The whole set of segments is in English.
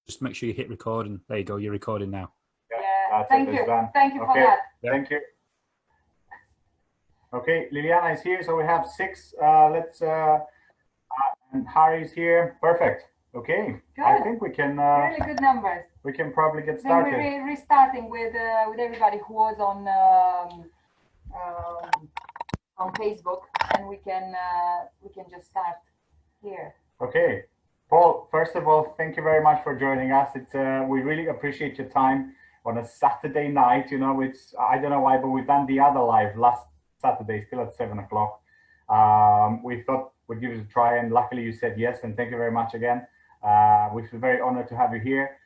just make sure you hit record, and there you go, you're recording now. Yeah, thank you. Thank you for that. Thank you. Okay, Liliana is here, so we have 6. And Harry's here. Perfect. Okay. Good. I think we can. Really good numbers. We can probably get started. Then we're restarting with everybody who was on Facebook, and we can just start here. Okay, Paul. First of all, thank you very much for joining us. It's we really appreciate your time on a Saturday night. You know, it's I don't know why, but we've done the other live last Saturday, still at 7 o'clock. We thought we'd give it a try, and luckily you said yes, and thank you very much again. We feel very honored to have you here.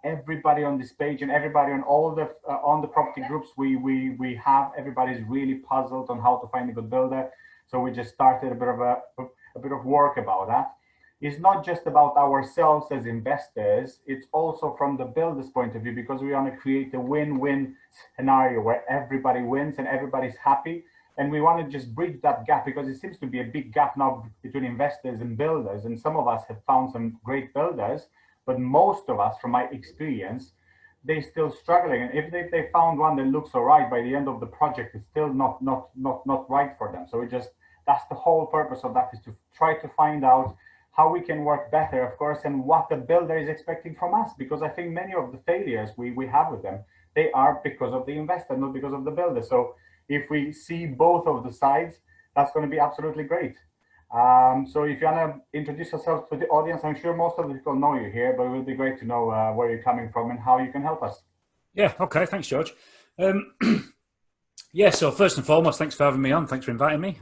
Everybody on this page and everybody on all the property groups we have, everybody's really puzzled on how to find a good builder. So we just started a bit of work about that. It's not just about ourselves as investors, it's also from the builder's point of view, because we want to create a win-win scenario where everybody wins and everybody's happy. And we want to just bridge that gap, because it seems to be a big gap now between investors and builders. And some of us have found some great builders, but most of us, from my experience, they're still struggling. And if they found one that looks all right, by the end of the project, it's still not right for them. So that's the whole purpose of that, is to try to find out how we can work better, of course, and what the builder is expecting from us. Because I think many of the failures we have with them, they are because of the investor, not because of the builder. So if we see both of the sides, that's going to be absolutely great. So if you want to introduce yourself to the audience, I'm sure most of the people know you here, but it would be great to know where you're coming from and how you can help us. Yeah, okay, thanks, George. Yeah, so first and foremost, thanks for having me on. Thanks for inviting me.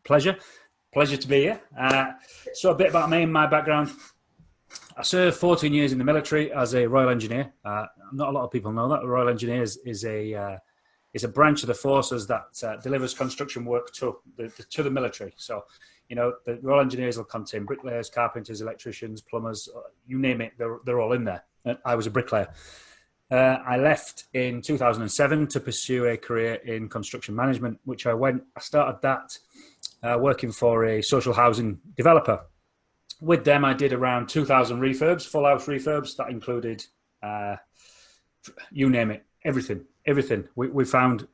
Pleasure to be here. So a bit about me and my background. I served 14 years in the military as a Royal Engineer. Not a lot of people know that. The Royal Engineers is a branch of the forces that delivers construction work to the military. So, you know, the Royal Engineers will contain bricklayers, carpenters, electricians, plumbers, you name it, they're all in there. And I was a bricklayer. I left in 2007 to pursue a career in construction management, which I started that working for a social housing developer. With them, I did around 2,000 refurbs, full house refurbs. That included, you name it, everything. We found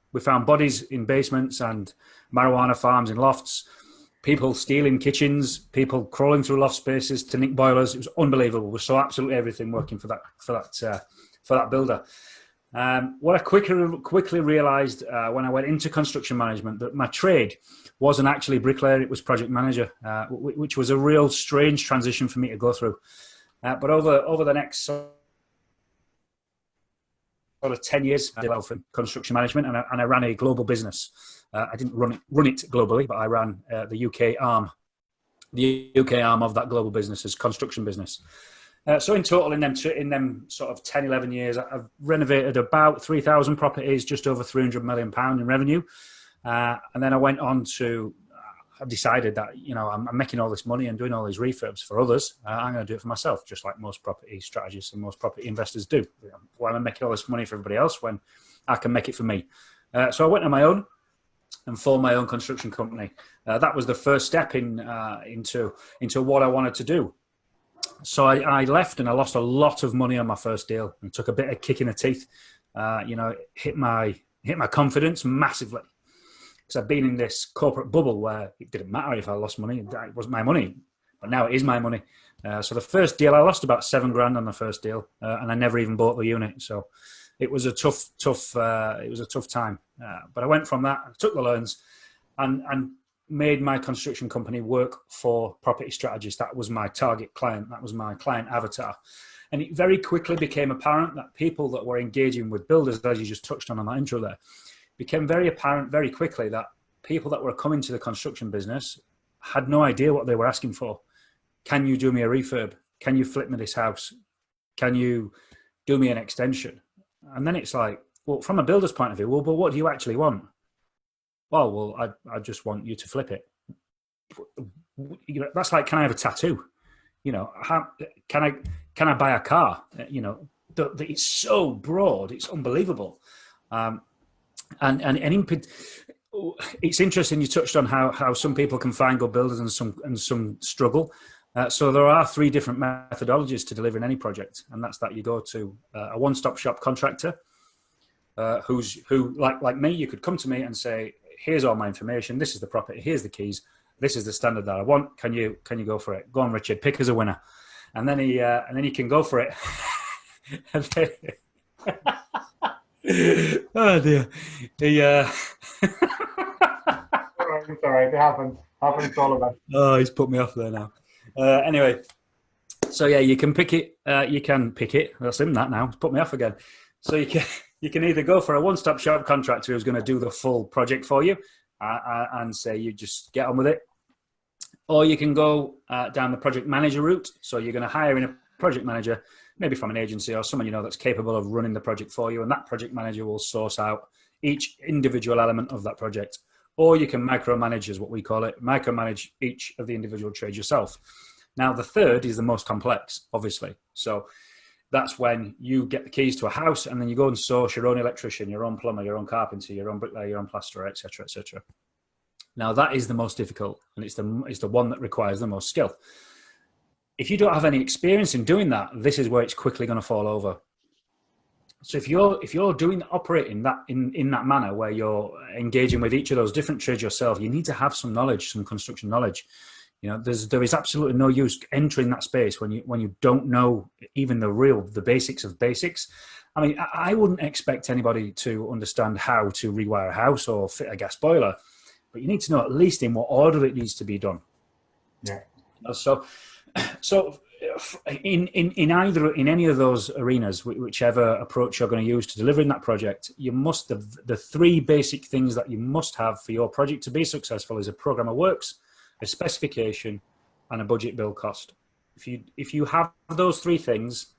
bodies in basements and marijuana farms in lofts, people stealing kitchens, people crawling through loft spaces to nick boilers. It was unbelievable. We saw absolutely everything working for that builder. What I quickly realised when I went into construction management, that my trade wasn't actually bricklayer; it was project manager, which was a real strange transition for me to go through. But over the next sort of 10 years, I developed in construction management, and I ran a global business. I didn't run it globally, but I ran the UK arm of that global business as construction business. So in total, in them sort of 10, 11 years, I've renovated about 3,000 properties, just over £300 million in revenue. And then I went on to, I decided that, you know, I'm making all this money and doing all these refurbs for others. I'm going to do it for myself, just like most property strategists and most property investors do. Why am I making all this money for everybody else when I can make it for me? So I went on my own and formed my own construction company. That was the first step into what I wanted to do. So I left, and I lost a lot of money on my first deal and took a bit of kick in the teeth. You know, it hit my confidence massively, because I've been in this corporate bubble where it didn't matter if I lost money. It wasn't my money, but now it is my money. So the first deal, I lost about $7,000 on the first deal, and I never even bought the unit. So it was a tough time. But I went from that, I took the loans, and made my construction company work for property strategists. That was my target client. That was my client avatar. And it very quickly became apparent that people that were engaging with builders, as you just touched on that intro there, became very apparent very quickly that people that were coming to the construction business had no idea what they were asking for. Can you do me a refurb? Can you flip me this house? Can you do me an extension? And then it's like, well, from a builder's point of view, well, but what do you actually want? Well, I just want you to flip it. You know, that's like, can I have a tattoo? You know, can I buy a car? You know, it's so broad, it's unbelievable. And it's interesting you touched on how some people can find good builders and some struggle. So there are 3 different methodologies to delivering any project, and that's that you go to a one-stop shop contractor who like me, you could come to me and say, here's all my information, this is the property, here's the keys, this is the standard that I want, can you go for it? Go on, Richard, pick as a winner. And then he can go for it. And then, oh dear. It's all right. It happens to all of us. Oh, he's put me off there now. Anyway, so yeah, you can pick it. That's him. That now. He's put me off again. So you can either go for a one-stop shop contractor who's going to do the full project for you, and say you just get on with it, or you can go down the project manager route. So you're going to hire in a project manager, maybe from an agency or someone you know that's capable of running the project for you, and that project manager will source out each individual element of that project. Or you can micromanage, is what we call it, micromanage each of the individual trades yourself. Now, the third is the most complex, obviously. So that's when you get the keys to a house and then you go and source your own electrician, your own plumber, your own carpenter, your own bricklayer, your own plasterer, etc., etc. Now, that is the most difficult, and it's the one that requires the most skill. If you don't have any experience in doing that, this is where it's quickly going to fall over. So if you're operating that in that manner where you're engaging with each of those different trades yourself, you need to have some knowledge, some construction knowledge. You know, there is absolutely no use entering that space when you don't know even the basics of basics. I mean, I wouldn't expect anybody to understand how to rewire a house or fit a gas boiler, but you need to know at least in what order it needs to be done. Yeah. So in any of those arenas, whichever approach you're going to use to delivering that project, you must the 3 basic things that you must have for your project to be successful is a program of works, a specification, and a budget build cost. If you have those 3 things,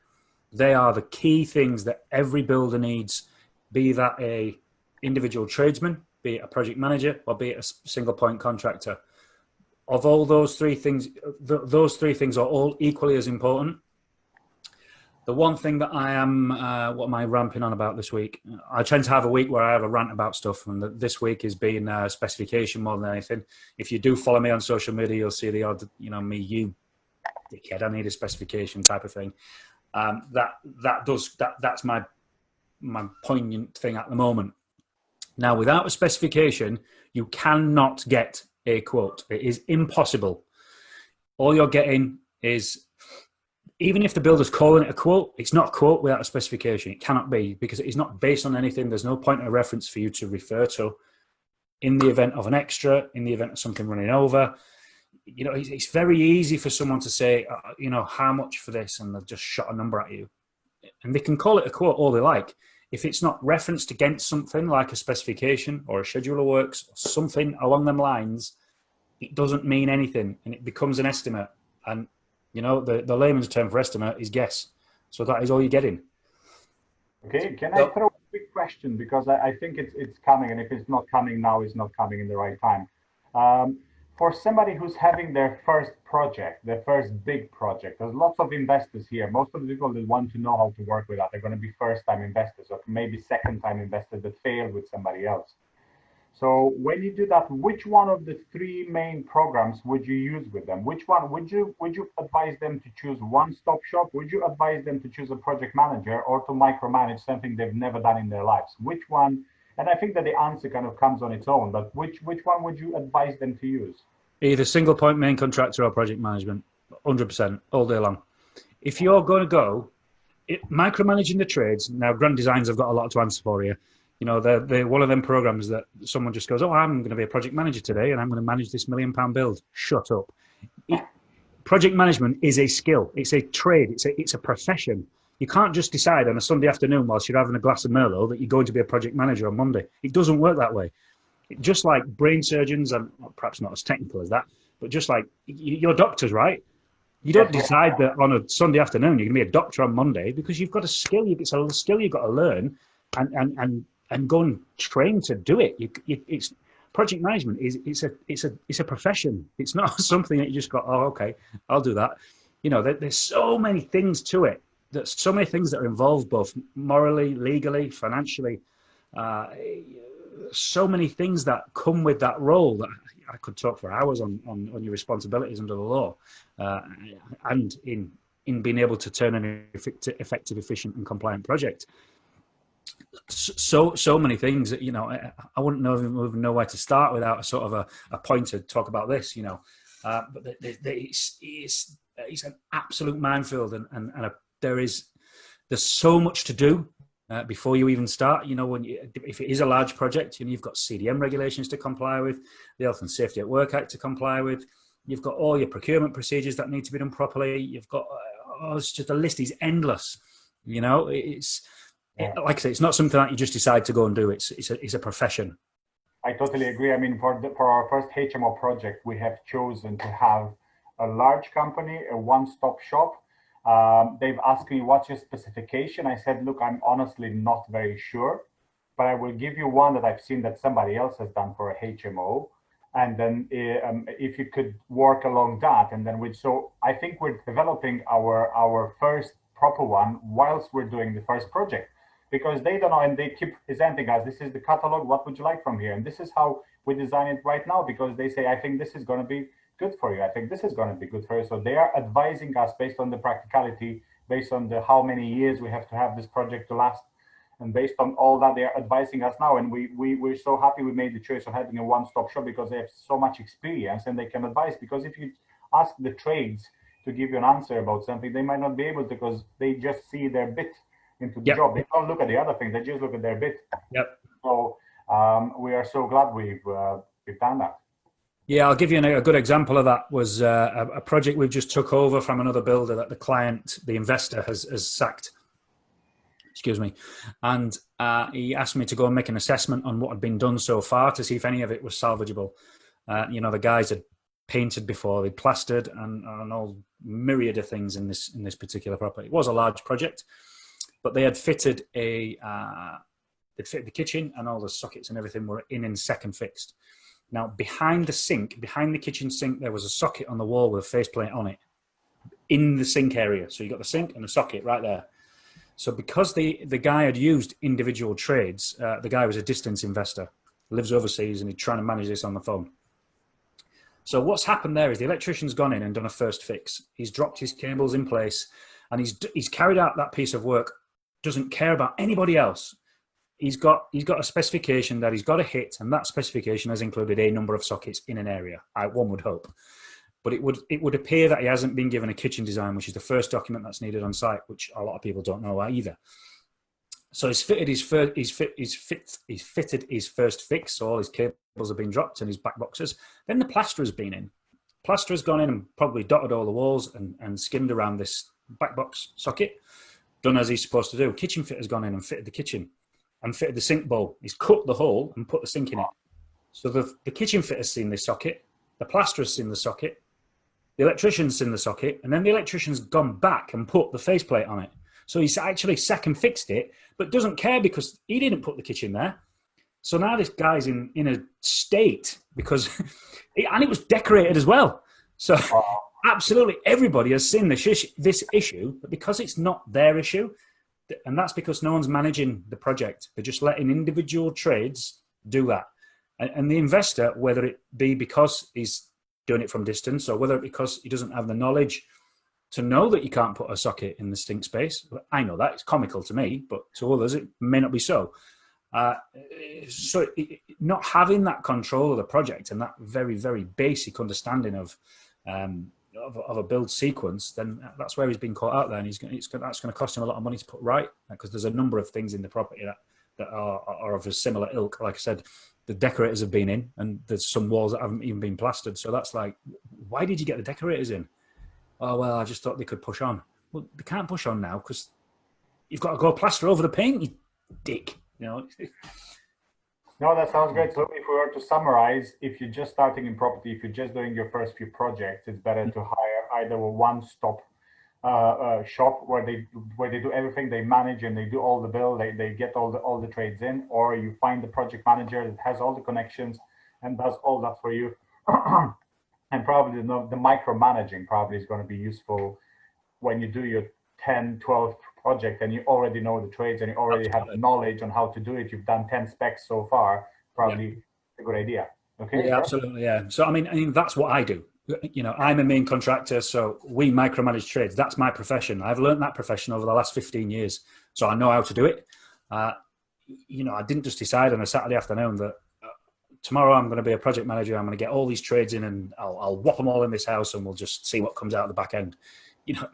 they are the key things that every builder needs, be that a individual tradesman, be it a project manager, or be it a single point contractor. Of all those 3 things, those 3 things are all equally as important. The one thing that I am, what am I ramping on about this week? I tend to have a week where I have a rant about stuff, and this week is being specification more than anything. If you do follow me on social media, you'll see the odd, you dickhead, I need a specification type of thing. That's my poignant thing at the moment. Now, without a specification, you cannot get a quote. It is impossible. All you're getting is, even if the builder's calling it a quote, it's not a quote without a specification. It cannot be, because it is not based on anything. There's no point of reference for you to refer to in the event of an extra, in the event of something running over. It's very easy for someone to say, how much for this, and they've just shot a number at you. And they can call it a quote all they like. If it's not referenced against something like a specification or a schedule of works or something along them lines, it doesn't mean anything, and it becomes an estimate. And, the layman's term for estimate is guess. So that is all you're getting. Okay, can I throw a quick question? Because I think it's coming, and if it's not coming now, it's not coming in the right time. For somebody who's having their first project, their first big project, there's lots of investors here. Most of the people that want to know how to work with that are going to be first-time investors, or maybe second-time investors that failed with somebody else. So when you do that, which one of the 3 main programs would you use with them? Which one would you advise them to choose? One-stop shop? Would you advise them to choose a project manager, or to micromanage something they've never done in their lives? Which one? And I think that the answer kind of comes on its own, but which one would you advise them to use? Either single point main contractor or project management, 100%, all day long. If you're going to go micromanaging the trades, now Grand Designs have got a lot to answer for you. They're one of them programs that someone just goes, I'm going to be a project manager today and I'm going to manage this £1 million build. Shut up. Project management is a skill. It's a trade. It's a profession. You can't just decide on a Sunday afternoon whilst you're having a glass of Merlot that you're going to be a project manager on Monday. It doesn't work that way. Just like brain surgeons, and perhaps not as technical as that, but just like you're doctors, right? You don't decide that on a Sunday afternoon you're going to be a doctor on Monday, because you've got a skill. It's a skill you've got to learn and go and train to do it. It's project management it's a profession. It's not something that you just go, okay, I'll do that. There's so many things to it. There's so many things that are involved, both morally, legally, financially. so many things that come with that role that I could talk for hours on your responsibilities under the law, and in being able to turn an effective, efficient, and compliant project. So many things that, you know, I wouldn't even know where to start without a sort of a point to talk about this, you know. But it's an absolute minefield, and there's so much to do before you even start. You know, if it is a large project, you know, you've got CDM regulations to comply with, the Health and Safety at Work Act to comply with. You've got all your procurement procedures that need to be done properly. You've got it's just, the list is endless. You know, like I say, it's not something that you just decide to go and do. It's a profession. I totally agree. I mean, for our first HMO project, we have chosen to have a large company, a one-stop shop. They've asked me, what's your specification? I said, look, I'm honestly not very sure, but I will give you one that I've seen that somebody else has done for a HMO. And then if you could work along that, and then so I think we're developing our first proper one whilst we're doing the first project, because they don't know, and they keep presenting us, this is the catalog, what would you like from here? And this is how we design it right now, because they say, I think this is going to be good for you. I think this is going to be good for you. So they are advising us based on the practicality, based on the how many years we have to have this project to last. And based on all that, they are advising us now. And we're so happy we made the choice of having a one-stop shop, because they have so much experience and they can advise. Because if you ask the trades to give you an answer about something, they might not be able to, because they just see their bit into the job. They don't look at the other things, they just look at their bit. So we are so glad we've done that. Yeah, I'll give you a good example of that. Was a project we've just took over from another builder that the client, the investor, has sacked. Excuse me. And he asked me to go and make an assessment on what had been done so far to see if any of it was salvageable. You know, the guys had painted before, they'd plastered, and all myriad of things in this particular property. It was a large project, but they had fitted they'd fitted the kitchen, and all the sockets and everything were in second fixed. Now, behind the kitchen sink, there was a socket on the wall with a faceplate on it in the sink area. So you got the sink and the socket right there. So because the guy had used individual trades, the guy was a distance investor, lives overseas, and he's trying to manage this on the phone. So what's happened there is the electrician's gone in and done a first fix. He's dropped his cables in place, and he's carried out that piece of work, doesn't care about anybody else. He's got a specification that he's got to hit, and that specification has included a number of sockets in an area. One would hope. But it would appear that he hasn't been given a kitchen design, which is the first document that's needed on site, which a lot of people don't know either. So he's fitted his first fix, so all his cables have been dropped and his back boxes. Then the plasterer's been in. Plasterer's gone in and probably dotted all the walls and skimmed around this back box socket, done as he's supposed to do. Kitchen fitter's gone in and fitted the kitchen and fitted the sink bowl. He's cut the hole and put the sink in it. So the kitchen fitter's seen this socket, the plasterer's seen the socket, the electrician's in the socket, and then the electrician's gone back and put the faceplate on it. So he's actually second fixed it, but doesn't care because he didn't put the kitchen there. So now this guy's in a state because, and it was decorated as well. So absolutely everybody has seen this issue, but because it's not their issue, and that's because no one's managing the project. They're just letting individual trades do that. And the investor, whether it be because he's doing it from distance or whether because he doesn't have the knowledge to know that you can't put a socket in the sink space. I know that, it's comical to me, but to others it may not be so. So not having that control of the project and that very, very basic understanding of a build sequence, then that's where he's been caught out there, and that's going to cost him a lot of money to put right, because there's a number of things in the property that are of a similar ilk. Like I said, the decorators have been in, and there's some walls that haven't even been plastered. So that's like, why did you get the decorators in? Oh, well, I just thought they could push on. Well, they can't push on now because you've got to go plaster over the paint, you dick. You know. No, that sounds great. So if we were to summarize, if you're just starting in property, if you're just doing your first few projects, it's better to hire either a one-stop shop where they do everything, they manage and they do all the bill, they get all the trades in, or you find the project manager that has all the connections and does all that for you. And probably the micromanaging probably is going to be useful when you do your 10, 12 project and you already know the trades and you already have the knowledge on how to do it. You've done 10 specs so far. probably a good idea. Okay. Yeah, absolutely. Yeah. So, I mean, that's what I do. You know, I'm a main contractor, so we micromanage trades. That's my profession. I've learned that profession over the last 15 years. So I know how to do it. You know, I didn't just decide on a Saturday afternoon that tomorrow I'm going to be a project manager. I'm going to get all these trades in and I'll whop them all in this house and we'll just see what comes out of the back end. You know,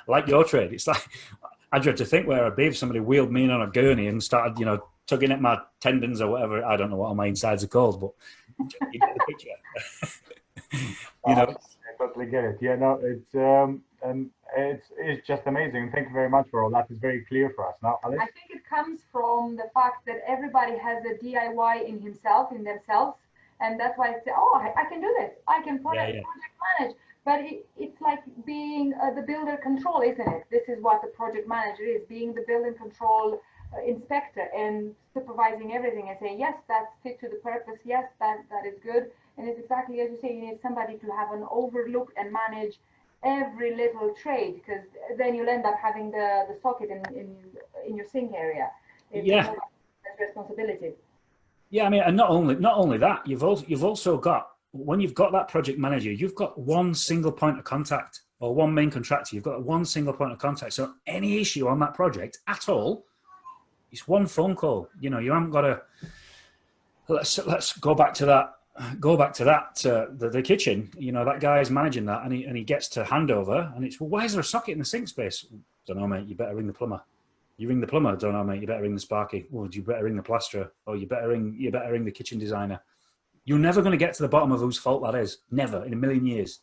like your trade, it's like, I dread to think where I'd be if somebody wheeled me in on a gurney and started, you know, tugging at my tendons or whatever. I don't know what all my insides are called, but you get the picture. You know, I totally get it. Yeah, no, it's just amazing. Thank you very much for all that. It's very clear for us now, Alex. I think it comes from the fact that everybody has a DIY in themselves, and that's why it's, I can do this. I can project manage. But it's like being the builder control, isn't it? This is what the project manager is, being the building control inspector and supervising everything and saying, yes, that's fit to the purpose. Yes, that is good. And it's exactly as you say, you need somebody to have an overlook and manage every little trade, because then you'll end up having the socket in your sink area. It's that's responsibility. Yeah, I mean, and not only that, you've also got, when you've got that project manager, you've got one single point of contact, or one main contractor. You've got one single point of contact. So any issue on that project at all, it's one phone call. You know, you haven't got to. Let's go back to that. The kitchen. You know, that guy's managing that, and he gets to handover, and it's, well, why is there a socket in the sink space? Don't know, mate. You better ring the plumber. You ring the plumber. Don't know, mate. You better ring the sparky. Well, you better ring the plasterer, or you better ring the kitchen designer. You're never going to get to the bottom of whose fault that is. Never in a million years.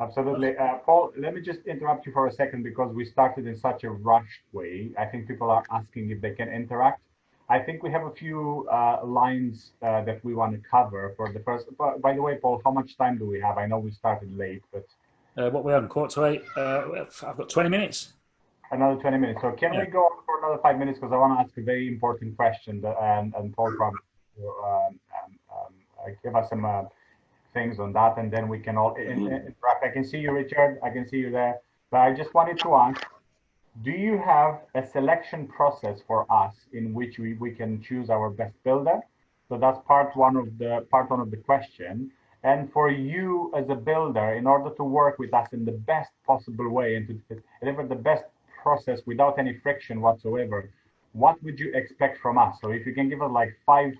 Absolutely. Paul, let me just interrupt you for a second because we started in such a rushed way. I think people are asking if they can interact. I think we have a few lines that we want to cover for the first. By the way, Paul, how much time do we have? I know we started late, but what we have, 7:45. I've got 20 minutes. Another 20 minutes. So can we go on for another 5 minutes? Because I want to ask a very important question, and Paul probably give us some things on that, and then we can all interact. I can see you, Richard. I can see you there. But I just wanted to ask, do you have a selection process for us in which we can choose our best builder? So that's part one of the question. And for you as a builder, in order to work with us in the best possible way and to deliver the best process without any friction whatsoever, what would you expect from us? So if you can give us like five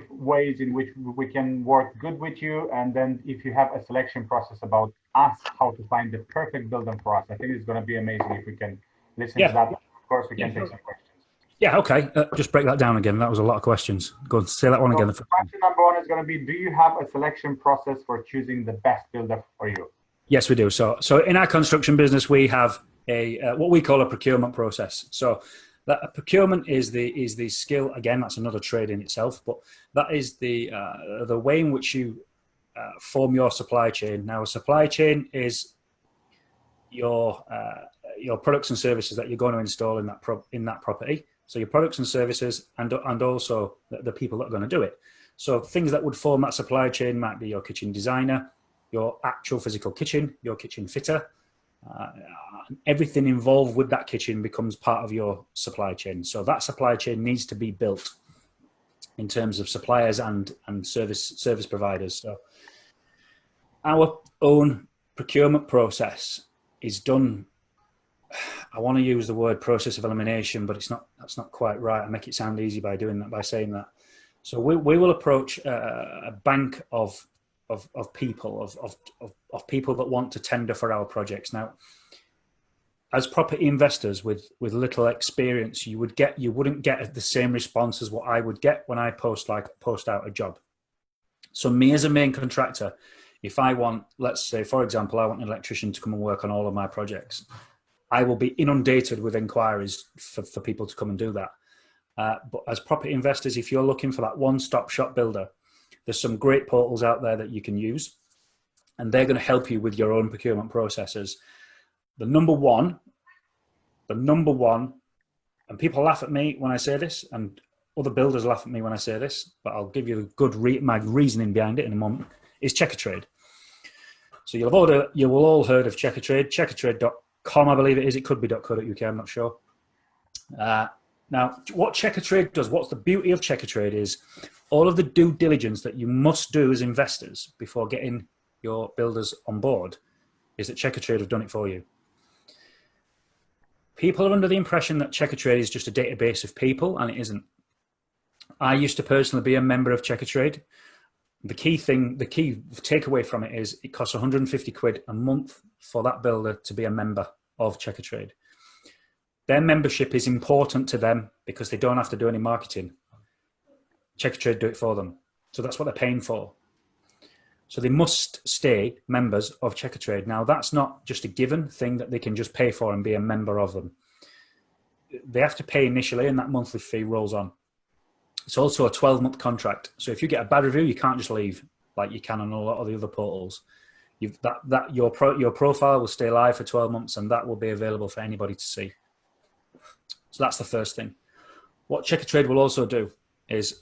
ways in which we can work good with you, and then if you have a selection process about us, how to find the perfect builder for us. I think it's going to be amazing if we can listen to that. Of course, we can take some questions. Yeah, okay. Just break that down again. That was a lot of questions. Go on, say that one again. Question number one is going to be, do you have a selection process for choosing the best builder for you? Yes, we do. So in our construction business, we have a what we call a procurement process. So that procurement is the skill. Again, that's another trade in itself, but that is the way in which you form your supply chain. Now, a supply chain is your products and services that you're going to install in that property. So your products and services, and also the people that are going to do it. So things that would form that supply chain might be your kitchen designer, your actual physical kitchen, your kitchen fitter. Everything involved with that kitchen becomes part of your supply chain. So that supply chain needs to be built in terms of suppliers and service providers. So our own procurement process is done. I want to use the word process of elimination, but that's not quite right. I make it sound easy by saying that. So we will approach a bank of people of people that want to tender for our projects. Now, as property investors with little experience, you wouldn't get the same response as what I would get when I post out a job. So me as a main contractor, if I want, let's say, for example, I want an electrician to come and work on all of my projects, I will be inundated with inquiries for people to come and do that. But as property investors, if you're looking for that one-stop shop builder, there's some great portals out there that you can use, and they're going to help you with your own procurement processes. The number one, and people laugh at me when I say this, and other builders laugh at me when I say this, but I'll give you my reasoning behind it in a moment, is Checkatrade. So you'll all heard of Checkatrade, checkatrade.com, I believe it is. It could be .co.uk, I'm not sure. Now, what Checkatrade does, what's the beauty of Checkatrade is all of the due diligence that you must do as investors before getting your builders on board is that Checkatrade have done it for you. People are under the impression that Checkatrade is just a database of people, and it isn't. I used to personally be a member of Checkatrade. The key takeaway from it is it costs 150 quid a month for that builder to be a member of Checkatrade. Their membership is important to them because they don't have to do any marketing. Checkatrade do it for them. So that's what they're paying for. So they must stay members of Checkatrade. Now, that's not just a given thing that they can just pay for and be a member of them. They have to pay initially, and that monthly fee rolls on. It's also a 12-month contract. So if you get a bad review, you can't just leave like you can on a lot of the other portals. Your profile will stay live for 12 months, and that will be available for anybody to see. So that's the first thing. What Checkatrade will also do is,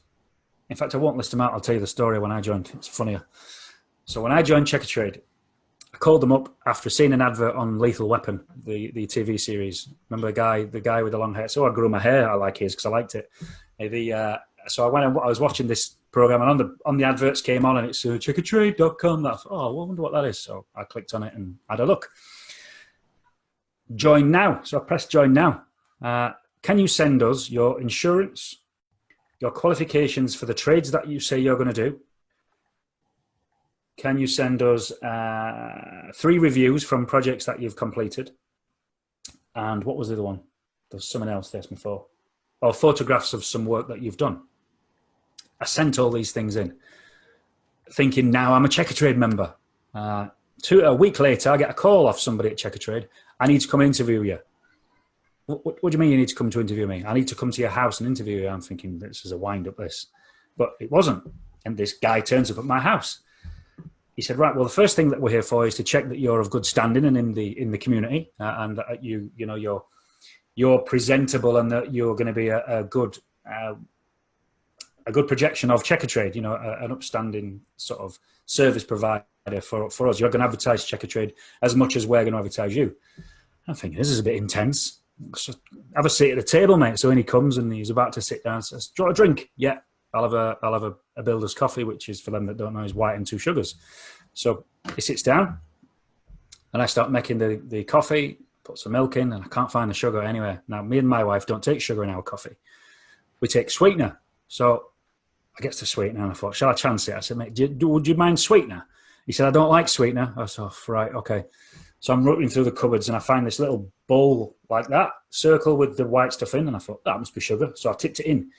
in fact, I won't list them out. I'll tell you the story when I joined. It's funnier. So when I joined Checkatrade, I called them up after seeing an advert on Lethal Weapon, the TV series. Remember the guy with the long hair? So I grew my hair. I like his because I liked it. So I went and I was watching this program, and on the adverts came on, and it's checkatrade.com. I thought, I wonder what that is. So I clicked on it and had a look. Join now. So I pressed join now. Can you send us your insurance, your qualifications for the trades that you say you're going to do? Can you send us 3 reviews from projects that you've completed? And what was the other one? There's someone else there before. Or photographs of some work that you've done. I sent all these things in, thinking now I'm a Checkatrade member. A week later, I get a call off somebody at Checkatrade. I need to come interview you. What do you mean you need to come to interview me? I need to come to your house and interview you. I'm thinking this is a wind-up this. But it wasn't. And this guy turns up at my house. He said, right, well, the first thing that we're here for is to check that you're of good standing and in the community, and that you're presentable, and that you're going to be a good projection of Checkatrade, an upstanding sort of service provider for us. You're going to advertise Checkatrade as much as we're going to advertise you. I'm thinking, this is a bit intense. Just have a seat at the table, mate. So when he comes and he's about to sit down, says, do you want a drink? Yeah, I'll have a builder's coffee, which is, for them that don't know, is white and 2 sugars. So he sits down, and I start making the coffee, put some milk in, and I can't find the sugar anywhere. Now, me and my wife don't take sugar in our coffee. We take sweetener. So I get to sweetener, and I thought, shall I chance it? I said, mate, would you mind sweetener? He said, I don't like sweetener. I said, right, okay. So I'm rooting through the cupboards, and I find this little bowl like that, circle with the white stuff in, and I thought, that must be sugar. So I tipped it in.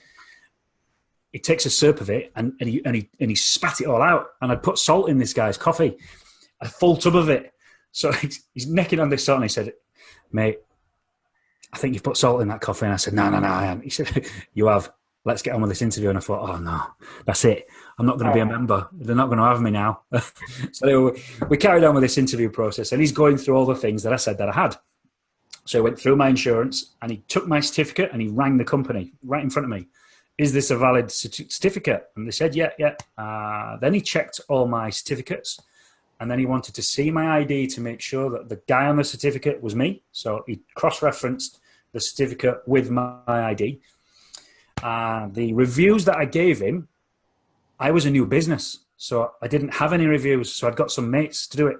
He takes a sip of it, and he spat it all out. And I'd put salt in this guy's coffee, a full tub of it. So he's necking on this salt, and he said, mate, I think you've put salt in that coffee. And I said, no, I haven't. He said, you have. Let's get on with this interview. And I thought, oh, no, that's it. I'm not going to be a member. They're not going to have me now. So we carried on with this interview process, and he's going through all the things that I said that I had. So he went through my insurance, and he took my certificate, and he rang the company right in front of me. Is this a valid certificate? And they said, yeah. Then he checked all my certificates, and then he wanted to see my ID to make sure that the guy on the certificate was me. So he cross-referenced the certificate with my ID. The reviews that I gave him, I was a new business, so I didn't have any reviews. So I'd got some mates to do it.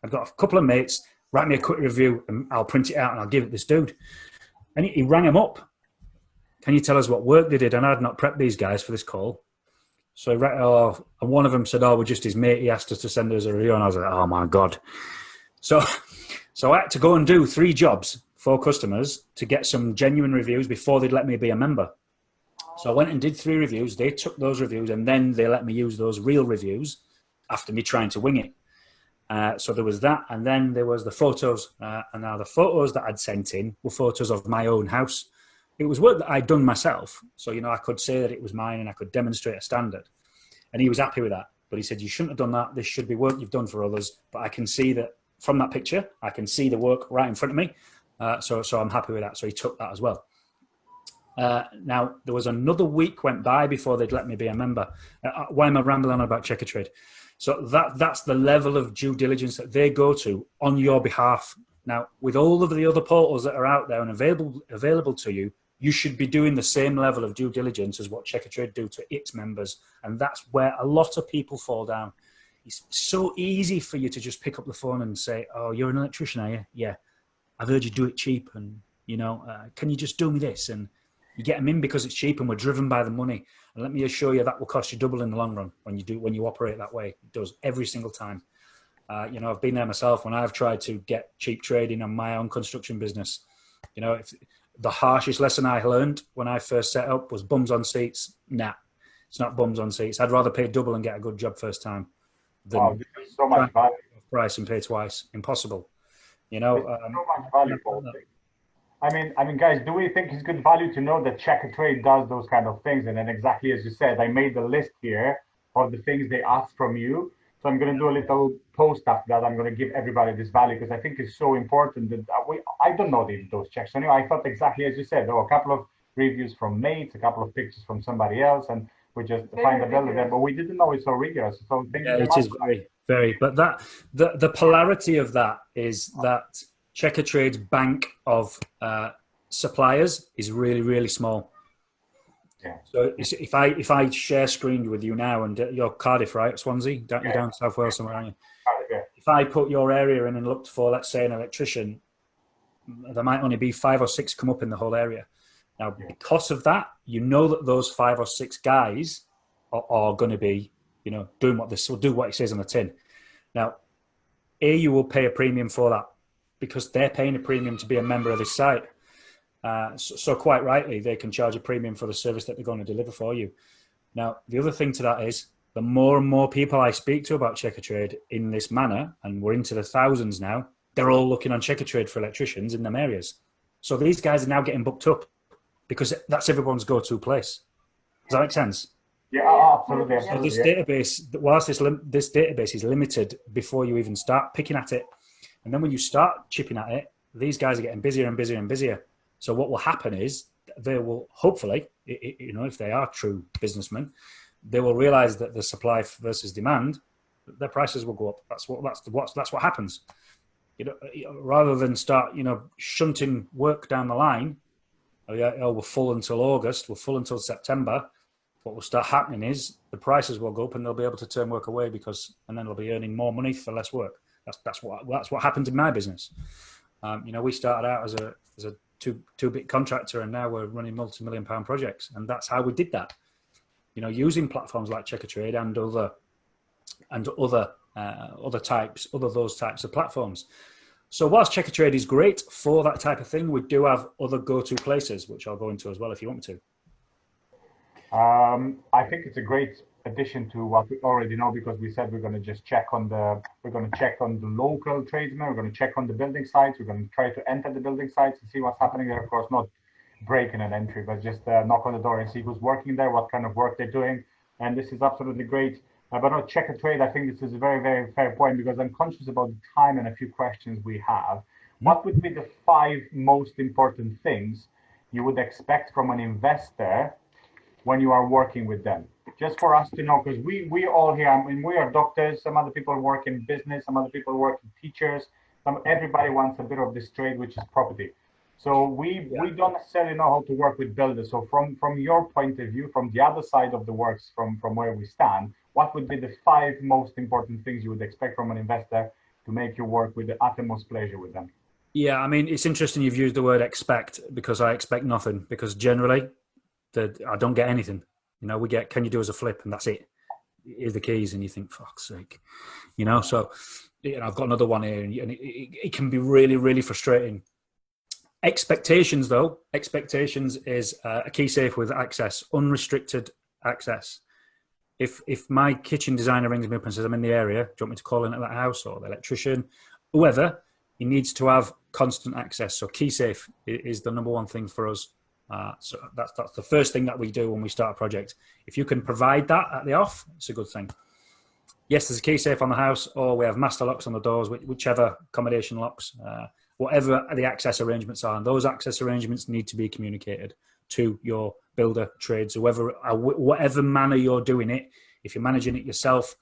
I've got a couple of mates, write me a quick review, and I'll print it out and I'll give it this dude. And he rang him up. Can you tell us what work they did? And I'd not prepped these guys for this call. So and one of them said, we're just his mate. He asked us to send us a review. And I was like, oh my God. So I had to go and do 3 jobs for customers to get some genuine reviews before they'd let me be a member. So I went and did 3 reviews. They took those reviews, and then they let me use those real reviews after me trying to wing it. So there was that, and then there was the photos. And now the photos that I'd sent in were photos of my own house. It was work that I'd done myself. So, I could say that it was mine, and I could demonstrate a standard. And he was happy with that. But he said, you shouldn't have done that. This should be work you've done for others. But I can see that from that picture, I can see the work right in front of me. So I'm happy with that. So he took that as well. Now, there was another week went by before they'd let me be a member. Why am I rambling on about Checkatrade? So that's the level of due diligence that they go to on your behalf. Now, with all of the other portals that are out there and available to you, you should be doing the same level of due diligence as what Checkatrade do to its members. And that's where a lot of people fall down. It's so easy for you to just pick up the phone and say, oh, you're an electrician, are you? Yeah. I've heard you do it cheap. And, can you just do me this? And you get them in because it's cheap and we're driven by the money. And let me assure you that will cost you double in the long run when you operate that way. It does every single time. I've been there myself when I've tried to get cheap trading on my own construction business. The harshest lesson I learned when I first set up was bums on seats. Nah, it's not bums on seats. I'd rather pay double and get a good job first time than so much value. Price and pay twice. Impossible. So much value. I mean, guys, do we think it's good value to know that Checkatrade does those kind of things? And then exactly as you said, I made the list here of the things they ask from you. So I'm going to do a little post after that. I'm going to give everybody this value because I think it's so important that I don't know those checks. Anyway, I thought exactly as you said, there were a couple of reviews from mates, a couple of pictures from somebody else, and we just find the builder there, but we didn't know it's so rigorous. So it is very, very. But the polarity of that is that Checkatrade's bank of suppliers is really, really small. Yeah. So if I share screen with you now, and you're Cardiff, right? Swansea, you're down South Wales somewhere, aren't you? Yeah. If I put your area in and looked for, let's say, an electrician, there might only be 5 or 6 come up in the whole area. Now, because of that, that those 5 or 6 guys are going to be, doing what it says on the tin. Now, you will pay a premium for that because they're paying a premium to be a member of this site. So quite rightly, they can charge a premium for the service that they're going to deliver for you. Now, the other thing to that is the more and more people I speak to about Checkatrade in this manner, and we're into the thousands now, they're all looking on Checkatrade for electricians in them areas. So these guys are now getting booked up because that's everyone's go-to place. Does that make sense? Yeah, absolutely. So this database, whilst this database is limited before you even start picking at it, and then when you start chipping at it, these guys are getting busier and busier and busier. So what will happen is they will hopefully, if they are true businessmen, they will realize that the supply versus demand, their prices will go up. That's what happens. Rather than start, shunting work down the line. We're full until August. We're full until September. What will start happening is the prices will go up, and they'll be able to turn work away and then they'll be earning more money for less work. That's what happened in my business. We started out as a two-bit contractor, and now we're running multi-million-pound projects, and that's how we did that. Using platforms like Checkatrade and those types of platforms. So whilst Checkatrade is great for that type of thing, we do have other go-to places, which I'll go into as well if you want me to. I think it's a great addition to what we already know, because we said we're going to check on the local tradesmen, we're going to check on the building sites, we're going to try to enter the building sites and see what's happening there. Of course, not breaking an entry, but just knock on the door and see who's working there, what kind of work they're doing. And this is absolutely great. But not Checkatrade, I think this is a very, very fair point, because I'm conscious about the time and a few questions we have. What would be the 5 most important things you would expect from an investor when you are working with them? Just for us to know, because we all here, we are doctors, some other people work in business, some other people work in teachers, everybody wants a bit of this trade, which is property. So we don't necessarily know how to work with builders. So from your point of view, from the other side of the works, from where we stand, what would be the 5 most important things you would expect from an investor to make you work with the utmost pleasure with them? Yeah, it's interesting you've used the word expect, because I expect nothing, because generally I don't get anything. We get, can you do us a flip, and that's it. Here's the keys, and you think, fuck's sake. So I've got another one here, and it can be really, really frustrating. Expectations is a key safe with access, unrestricted access. If my kitchen designer rings me up and says, I'm in the area, do you want me to call in at that house, or the electrician, whoever, he needs to have constant access. So key safe is the number one thing for us. So that's the first thing that we do when we start a project. If you can provide that at the off, it's a good thing. Yes, there's a key safe on the house, or we have master locks on the doors, whichever accommodation locks, whatever the access arrangements are. And those access arrangements need to be communicated to your builder, trades, whatever manner you're doing it. If you're managing it yourself,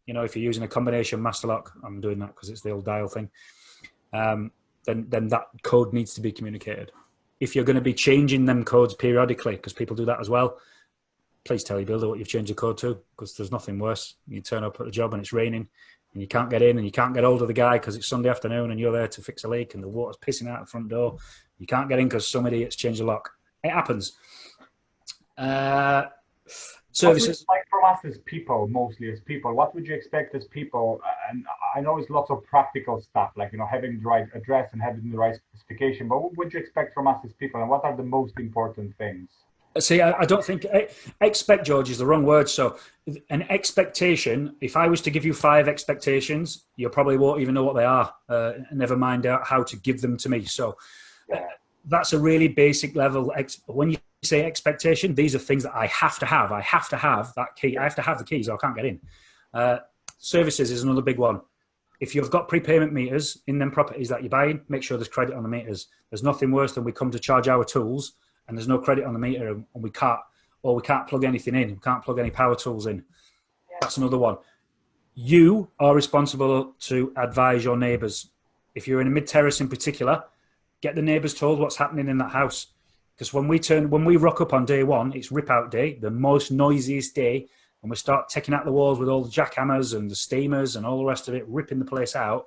if you're using a combination master lock, I'm doing that because it's the old dial thing, then that code needs to be communicated. if you're going to be changing them codes periodically, because people do that as well, please tell your builder what you've changed the code to, because there's nothing worse. You turn up at the job and it's raining and you can't get in and you can't get hold of the guy because it's Sunday afternoon and you're there to fix a leak and the water's pissing out the front door. You can't get in because some idiot's changed the lock. It happens. Services. Like from us as people, mostly as people, what would you expect as people? And I know it's lots of practical stuff, like, having the right address and having the right specification, but what would you expect from us as people, and what are the most important things? See, I don't think expect, George, is the wrong word. So an expectation, if I was to give you 5 expectations, you probably won't even know what they are, never mind how to give them to me. So that's a really basic level. When you say expectation, these are things that I have to have. I have to have that key. I have to have the keys or I can't get in. Services is another big one. If you've got prepayment meters in them properties that you're buying, make sure there's credit on the meters. There's nothing worse than we come to charge our tools and there's no credit on the meter and we can't plug anything in. We can't plug any power tools in. That's another one. You are responsible to advise your neighbours. If you're in a mid-terrace in particular, get the neighbours told what's happening in that house. Because when we rock up on day one, it's rip-out day, the most noisiest day, and we start taking out the walls with all the jackhammers and the steamers and all the rest of it, ripping the place out.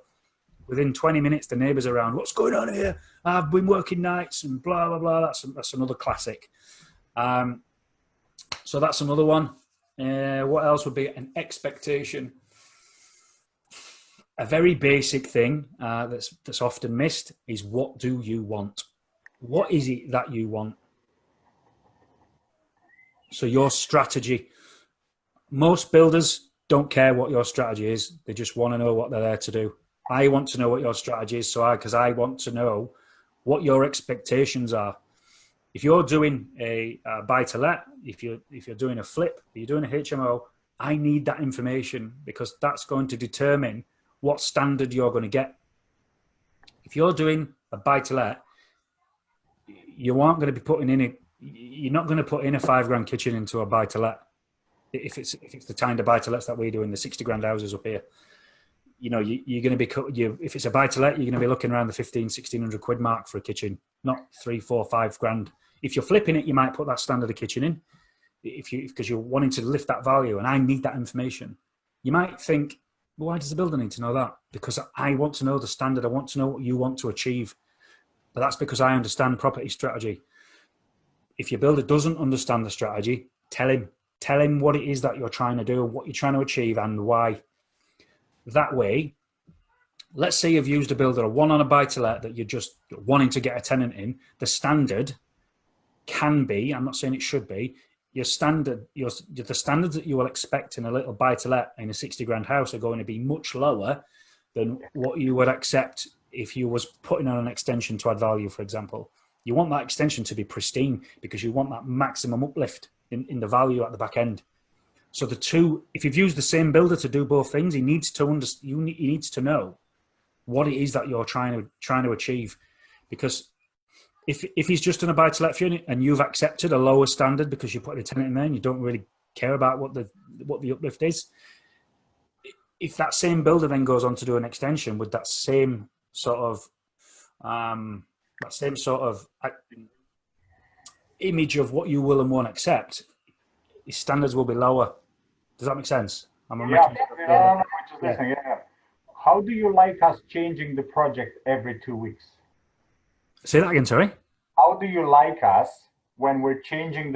Within 20 minutes, the neighbours are around, what's going on here? I've been working nights and blah, blah, blah. That's another classic. So that's another one. What else would be an expectation? A very basic thing that's often missed is, what do you want? What is it that you want? So your strategy. Most builders don't care what your strategy is. They just want to know what they're there to do. I want to know what your strategy is, because I want to know what your expectations are. If you're doing a buy-to-let, if you're doing a flip, if you're doing a HMO, I need that information because that's going to determine what standard you're going to get. If you're doing a buy-to-let, you aren't going to be putting in you're not going to put in a $5,000 kitchen into a buy-to-let. If it's the kind of buy-to-lets that we do in the 60 grand houses up here, you're going to be, if it's a buy-to-let, you're going to be looking around the 1,600 quid mark for a kitchen, not 3, 4, 5 grand. If you're flipping it, you might put that standard of kitchen in because you're wanting to lift that value, and I need that information. You might think, well, why does the builder need to know that? Because I want to know the standard. I want to know what you want to achieve. But that's because I understand property strategy. If your builder doesn't understand the strategy, tell him what it is that you're trying to do, what you're trying to achieve, and why. That way, let's say you've used a builder, one on a buy-to-let that you're just wanting to get a tenant in. The standard can be, I'm not saying it should be, the standards that you will expect in a little buy-to-let in a 60 grand house are going to be much lower than what you would accept if you was putting on an extension to add value, for example. You want that extension to be pristine because you want that maximum uplift in the value at the back end. So if you've used the same builder to do both things, he needs to know what it is that you're trying to achieve. Because if he's just in a buy-to-let unit and you've accepted a lower standard because you put a tenant in there and you don't really care about what the uplift is, if that same builder then goes on to do an extension with that same sort of image of what you will and won't accept, his standards will be lower. Does that make sense? Yeah. How do you like us changing the project every 2 weeks? Say that again, sorry. How do you like us when we're changing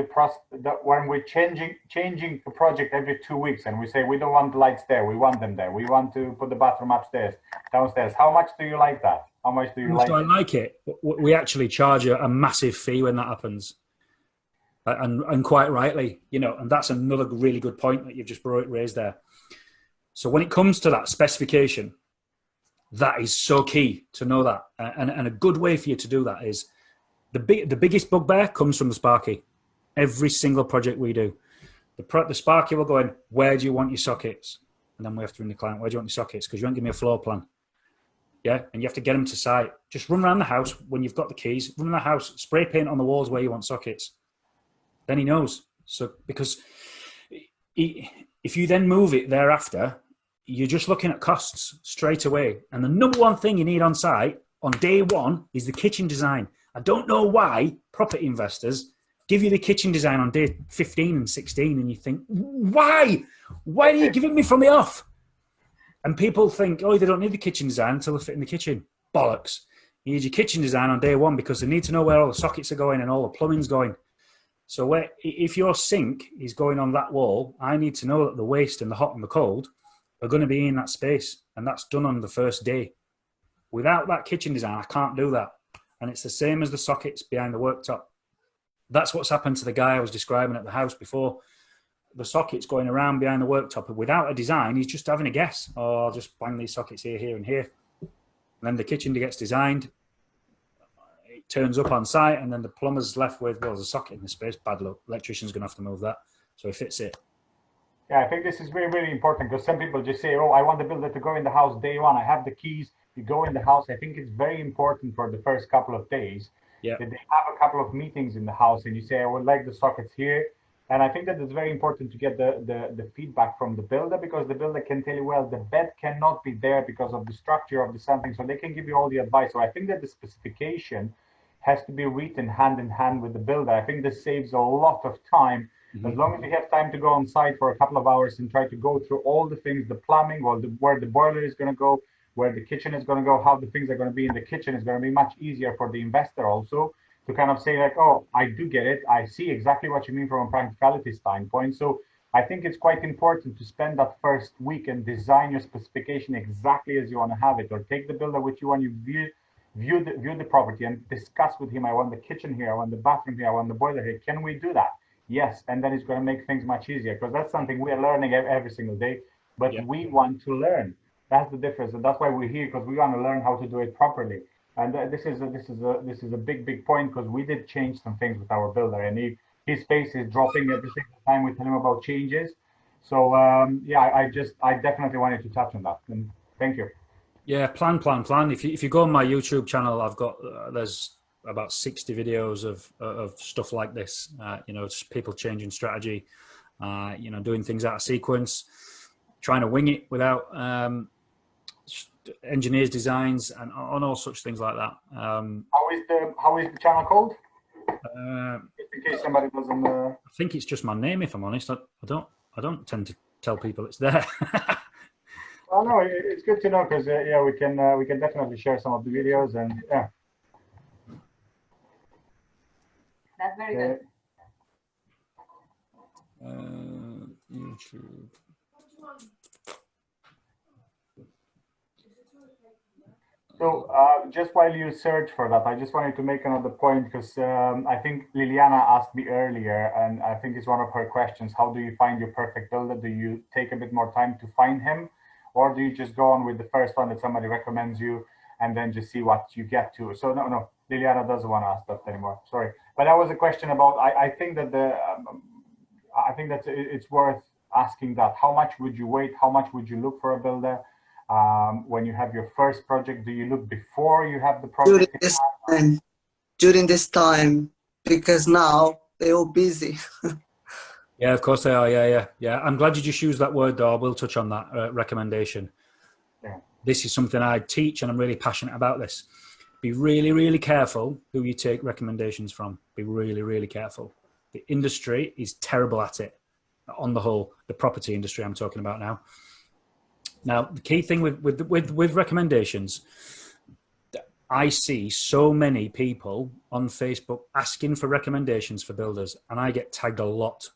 changing the project every 2 weeks, and we say we don't want the lights there, we want them there, we want to put the bathroom upstairs, downstairs? How much do you like that? How much do you like it? I like it. We actually charge a massive fee when that happens. And quite rightly, and that's another really good point that you've just raised there. So when it comes to that specification, that is so key to know that. And a good way for you to do that is the biggest bugbear comes from the Sparky. Every single project we do, the Sparky will go in, where do you want your sockets? And then we have to ring the client, where do you want your sockets? Because you won't give me a floor plan. Yeah, and you have to get them to site. Just run around the house when you've got the keys, run around the house, spray paint on the walls where you want sockets. Then he knows. So because if you then move it thereafter, you're just looking at costs straight away. And the number one thing you need on site on day one is the kitchen design. I don't know why property investors give you the kitchen design on day 15 and 16 and you think, why? Why are you giving me from the off? And people think, oh, they don't need the kitchen design until they fit in the kitchen. Bollocks. You need your kitchen design on day one because they need to know where all the sockets are going and all the plumbing's going. So if your sink is going on that wall, I need to know that the waste and the hot and the cold are going to be in that space. And that's done on the first day. Without that kitchen design, I can't do that. And it's the same as the sockets behind the worktop. That's what's happened to the guy I was describing at the house before. The sockets going around behind the worktop. Without a design, he's just having a guess. Oh, I'll just bang these sockets here, here, and here. And then the kitchen gets designed. It turns up on site, and then the plumber's left with, well, there's a socket in the space. Bad luck. Electrician's going to have to move that. So he fits it. Yeah, I think this is very, very important because some people just say, oh, I want the builder to go in the house day one. I have the keys. You go in the house. I think it's very important for the first couple of days that they have a couple of meetings in the house and you say, I would like the sockets here. And I think that it's very important to get the feedback from the builder because the builder can tell you, well, the bed cannot be there because of the structure of the something. So they can give you all the advice. So I think that the specification has to be written hand in hand with the builder. I think this saves a lot of time. As long as you have time to go on site for a couple of hours and try to go through all the things, the plumbing, or where the boiler is going to go, where the kitchen is going to go, how the things are going to be in the kitchen is going to be much easier for the investor also to kind of say like, oh, I do get it. I see exactly what you mean from a practicality standpoint. So I think it's quite important to spend that first week and design your specification exactly as you want to have it, or take the builder with you when you view the property and discuss with him, I want the kitchen here, I want the bathroom here, I want the boiler here. Can we do that? Yes, and then it's going to make things much easier because that's something we are learning every single day, but we want to learn. That's the difference, and that's why we're here because we want to learn how to do it properly. And this is a big point because we did change some things with our builder, and his face is dropping every single time we tell him about changes. So I definitely wanted to touch on that, and thank you. Yeah, plan. If you go on my YouTube channel, I've got there's about 60 videos of stuff like this. Just people changing strategy, doing things out of sequence, trying to wing it without engineers' designs and on all such things like that. How is the channel called? Just in case somebody doesn't. I think it's just my name. If I'm honest, I don't tend to tell people it's there. Well, no, it's good to know because we can definitely share some of the videos and yeah. That's very good. YouTube. So just while you search for that, I just wanted to make another point because I think Liliana asked me earlier, and I think it's one of her questions. How do you find your perfect builder? Do you take a bit more time to find him? Or do you just go on with the first one that somebody recommends you and then just see what you get to? So no, Liliana doesn't want to ask that anymore. Sorry, but that was a question about. I think that it's worth asking that. How much would you wait? How much would you look for a builder when you have your first project? Do you look before you have the project? During this time, because now they're all busy. Yeah, of course they are. Yeah. I'm glad you just used that word, though. I will touch on that recommendation. Yeah. This is something I teach, and I'm really passionate about this. Be really, really careful who you take recommendations from. Be really, really careful. The industry is terrible at it. On the whole, the property industry I'm talking about now. Now, the key thing with recommendations, I see so many people on Facebook asking for recommendations for builders, and I get tagged a lot.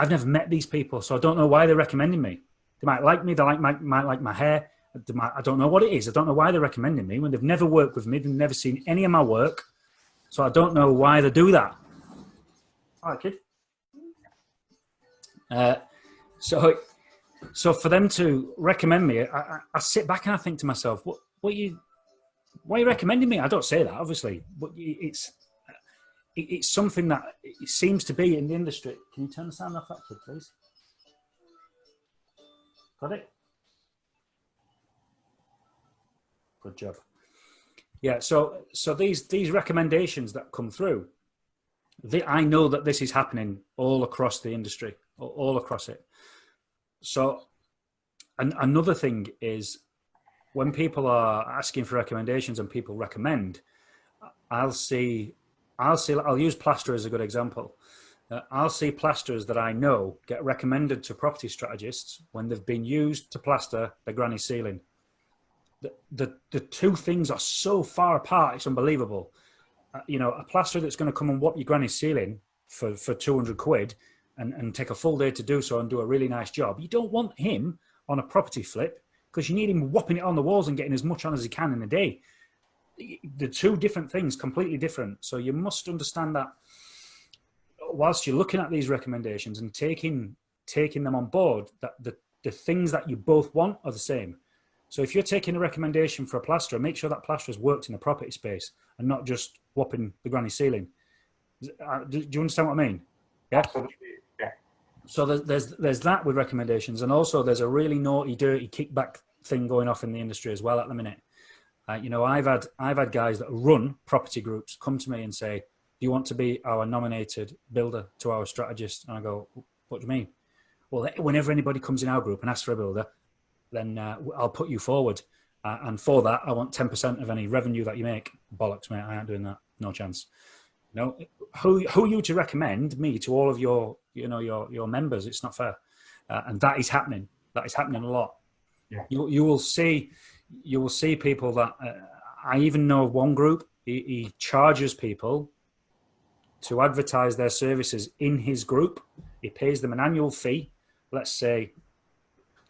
I've never met these people, so I don't know why they're recommending me. They might like me, might like my hair. I don't know what it is. I don't know why they're recommending me when they've never worked with me. They've never seen any of my work. So I don't know why they do that. All right, kid. So for them to recommend me, I sit back and I think to myself, why are you recommending me? I don't say that, obviously, but it's something that it seems to be in the industry. Can you turn the sound off that, kid, please? Got it? Good job. Yeah, so these recommendations that come through, I know that this is happening all across the industry, all across it. So another thing is when people are asking for recommendations and people recommend, I'll use plaster as a good example. I'll see plasterers that I know get recommended to property strategists when they've been used to plaster the granny ceiling. The two things are so far apart, it's unbelievable. You know, a plasterer that's going to come and whop your granny ceiling for 200 quid and take a full day to do so and do a really nice job. You don't want him on a property flip because you need him whopping it on the walls and getting as much on as he can in a day. The two different things, completely different. So you must understand that whilst you're looking at these recommendations and taking them on board, that the things that you both want are the same. So if you're taking a recommendation for a plasterer, make sure that plasterer's worked in a property space and not just whopping the granny ceiling. Do you understand what I mean? Yeah. Absolutely. Yeah. So there's that with recommendations, and also there's a really naughty, dirty kickback thing going off in the industry as well at the minute. You know, I've had guys that run property groups come to me and say, "Do you want to be our nominated builder to our strategist?" And I go, "What do you mean?" Well, whenever anybody comes in our group and asks for a builder, then I'll put you forward. And for that, I want 10% of any revenue that you make. Bollocks, mate, I ain't doing that. No chance. No, who are you to recommend me to all of your members? It's not fair. And that is happening. That is happening a lot. Yeah. You will see people that, I even know of one group, he charges people to advertise their services in his group. He pays them an annual fee, let's say,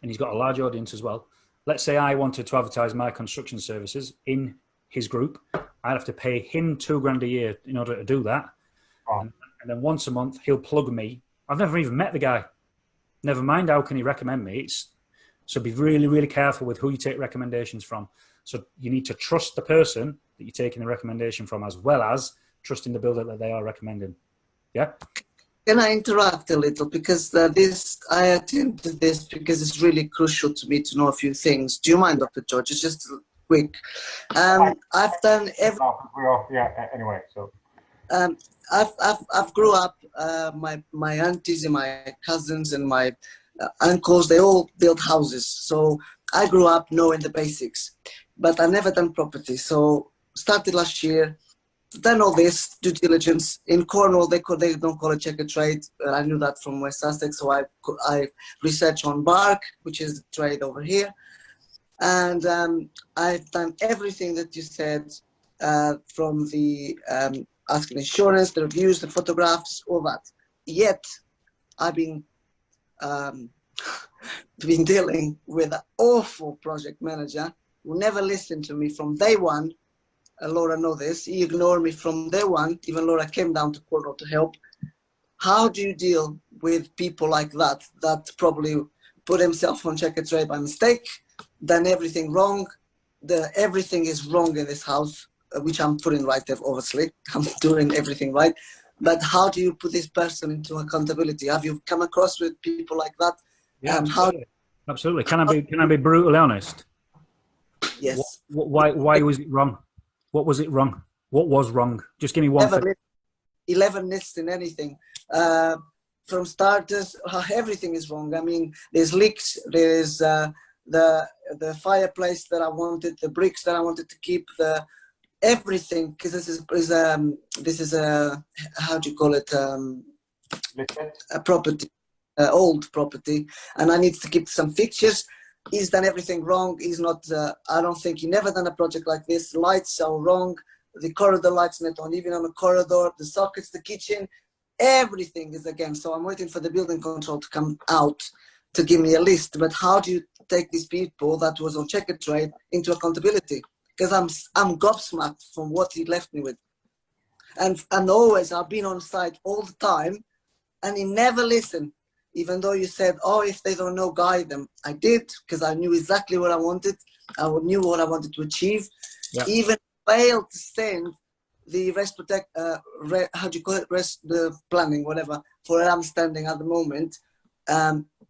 and he's got a large audience as well. Let's say I wanted to advertise my construction services in his group. I'd have to pay him $2,000 a year in order to do that. Oh. And then once a month, he'll plug me. I've never even met the guy. Never mind how can he recommend me. So be really, really careful with who you take recommendations from. So you need to trust the person that you're taking the recommendation from, as well as trusting the builder that they are recommending. Yeah? Can I interrupt a little? Because I attended this because it's really crucial to me to know a few things. Do you mind, Dr. George? It's just quick. I've done every. Anyway, so. I've grew up. My aunties and my cousins and my uncles, they all built houses. So I grew up knowing the basics, but I never done property. So started last year. Done all this due diligence in Cornwall. They don't call it check a trade. I knew that from West Sussex, so I researched on Bark, which is the trade over here, and I've done everything that you said, from the asking insurance, the reviews, the photographs, all that. Yet I've been dealing with an awful project manager who never listened to me from day one. Laura know this. He ignored me from day one. Even Laura came down to Cornwall to help. How do you deal with people like that probably put himself on check a trade by mistake, done everything wrong? Everything is wrong in this house, which I'm putting right there, obviously. I'm doing everything right. But how do you put this person into accountability? Have you come across with people like that? Yeah, absolutely. Can I be brutally honest? Yes. Why was it wrong? What was it wrong? What was wrong? Just give me one thing. 11 lists in anything. From starters, everything is wrong. I mean, there's leaks, there's the fireplace that I wanted, the bricks that I wanted to keep, everything, because this is a how do you call it? A property, old property, and I need to keep some fixtures. He's done everything wrong. He's not, I don't think he never done a project like this. Lights are wrong. The corridor lights not on, even on the corridor, the sockets, the kitchen, everything is again. So I'm waiting for the building control to come out to give me a list. But how do you take these people that was on check a trade into accountability? Because I'm gobsmacked from what he left me with. And always, I've been on site all the time, and he never listened. Even though you said, oh, if they don't know, guide them. I did, because I knew exactly what I wanted. I knew what I wanted to achieve. Yeah. Even failed to send the the planning, whatever, for where I'm standing at the moment,